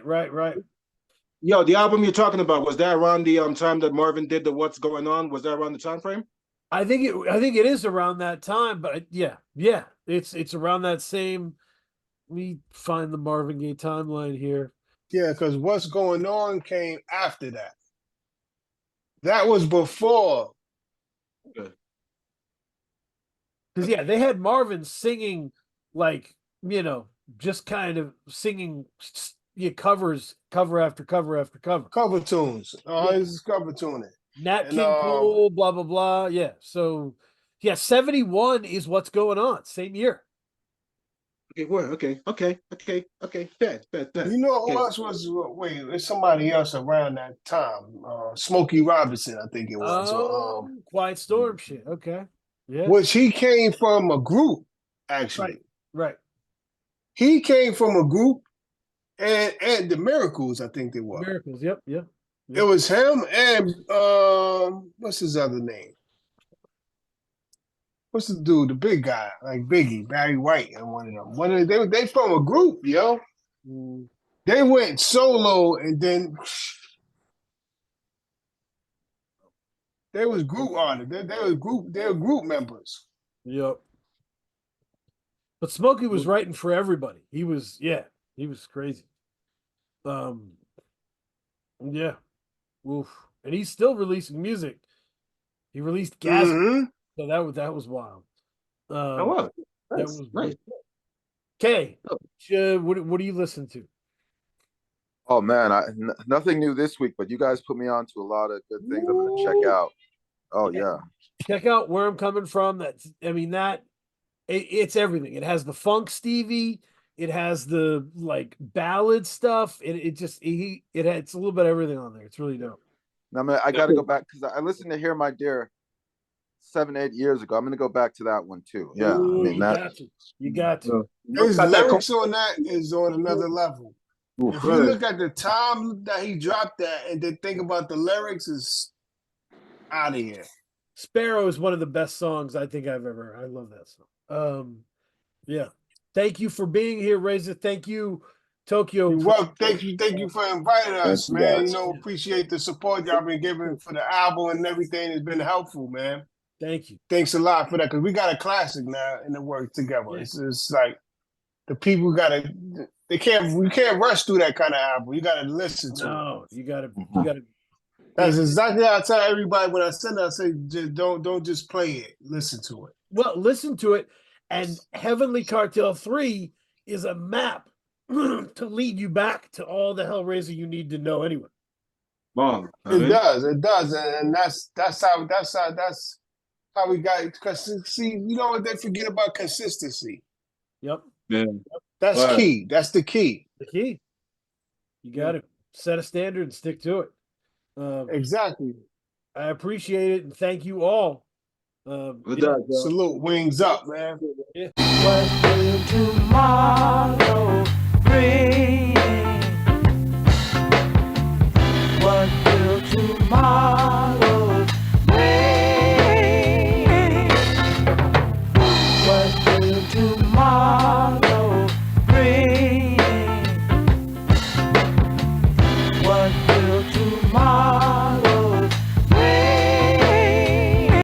Yo, the album you're talking about, was that around the time that Marvin did the What's Going On? Was that around the time frame? I think it is around that time, but yeah, it's around that same. Let me find the Marvin Gaye timeline here. Yeah, because What's Going On came after that. That was before. Okay. Because yeah, they had Marvin singing like, you know, just kind of singing cover after cover after cover. Cover tunes. It's cover tuning. Nat King Cole, blah blah blah. Yeah. So yeah, 71 is What's Going On. Same year. Okay. Bet. You know who else was? Wait, there's somebody else around that time. Smokey Robinson, I think it was. Quiet Storm shit. Okay. Yeah. Which he came from a group, actually. Right. He came from a group, and the Miracles, I think they were. Miracles. Yep. It was him and what's his other name? What's the dude, the big guy, like Biggie, Barry White, and one of them. They from a group, yo. Mm. They went solo, and then they was group artists. They were group members. Yep. But Smokey was writing for everybody. He was crazy. Yeah. Oof. And he's still releasing music. He released Gas. Mhm. So that was wild. Nice. That was Nice. Okay. What do you listen to? Oh man, nothing new this week, but you guys put me on to a lot of good things I'm gonna check out. Oh yeah. Check out Where I'm Coming From. It's everything. It has the funk Stevie. It has the like ballad stuff. It's a little bit of everything on there. It's really dope. Now I got to go back because I listened to Hear My Dear 7-8 years ago. I'm gonna go back to that one too. Yeah, Ooh, I mean that. you got to. His lyrics on that is on another level. Oof. If you look at the time that he dropped that, and then think about the lyrics, is out of here. Sparrow is one of the best songs I think I've ever. I love that song. Yeah. Thank you for being here, Razah. Thank you, Tokyo. Well, thank you for inviting us, Thank you, man. guys. Appreciate the support y'all been giving for the album and everything. It's been helpful, man. Thank you. Thanks a lot for that, because we got a classic now in the work together. Yeah. It's like the people we can't rush through that kind of album. You gotta listen to it. No, you gotta. That's exactly how I tell everybody when I send it. I say, just don't just play it. Listen to it. Well, listen to it. And Heavenly Cartel 3 is a map to lead you back to all the Hell Razah you need to know anyway. Bomb. It does, and that's how we got it. Because see, you know what they forget about consistency. Yep. Yeah. That's Right. key. That's the key. The key. You got to set a standard and stick to it. Exactly. I appreciate it and thank you all. Salute. Wings up, man. What will tomorrow bring? What will tomorrow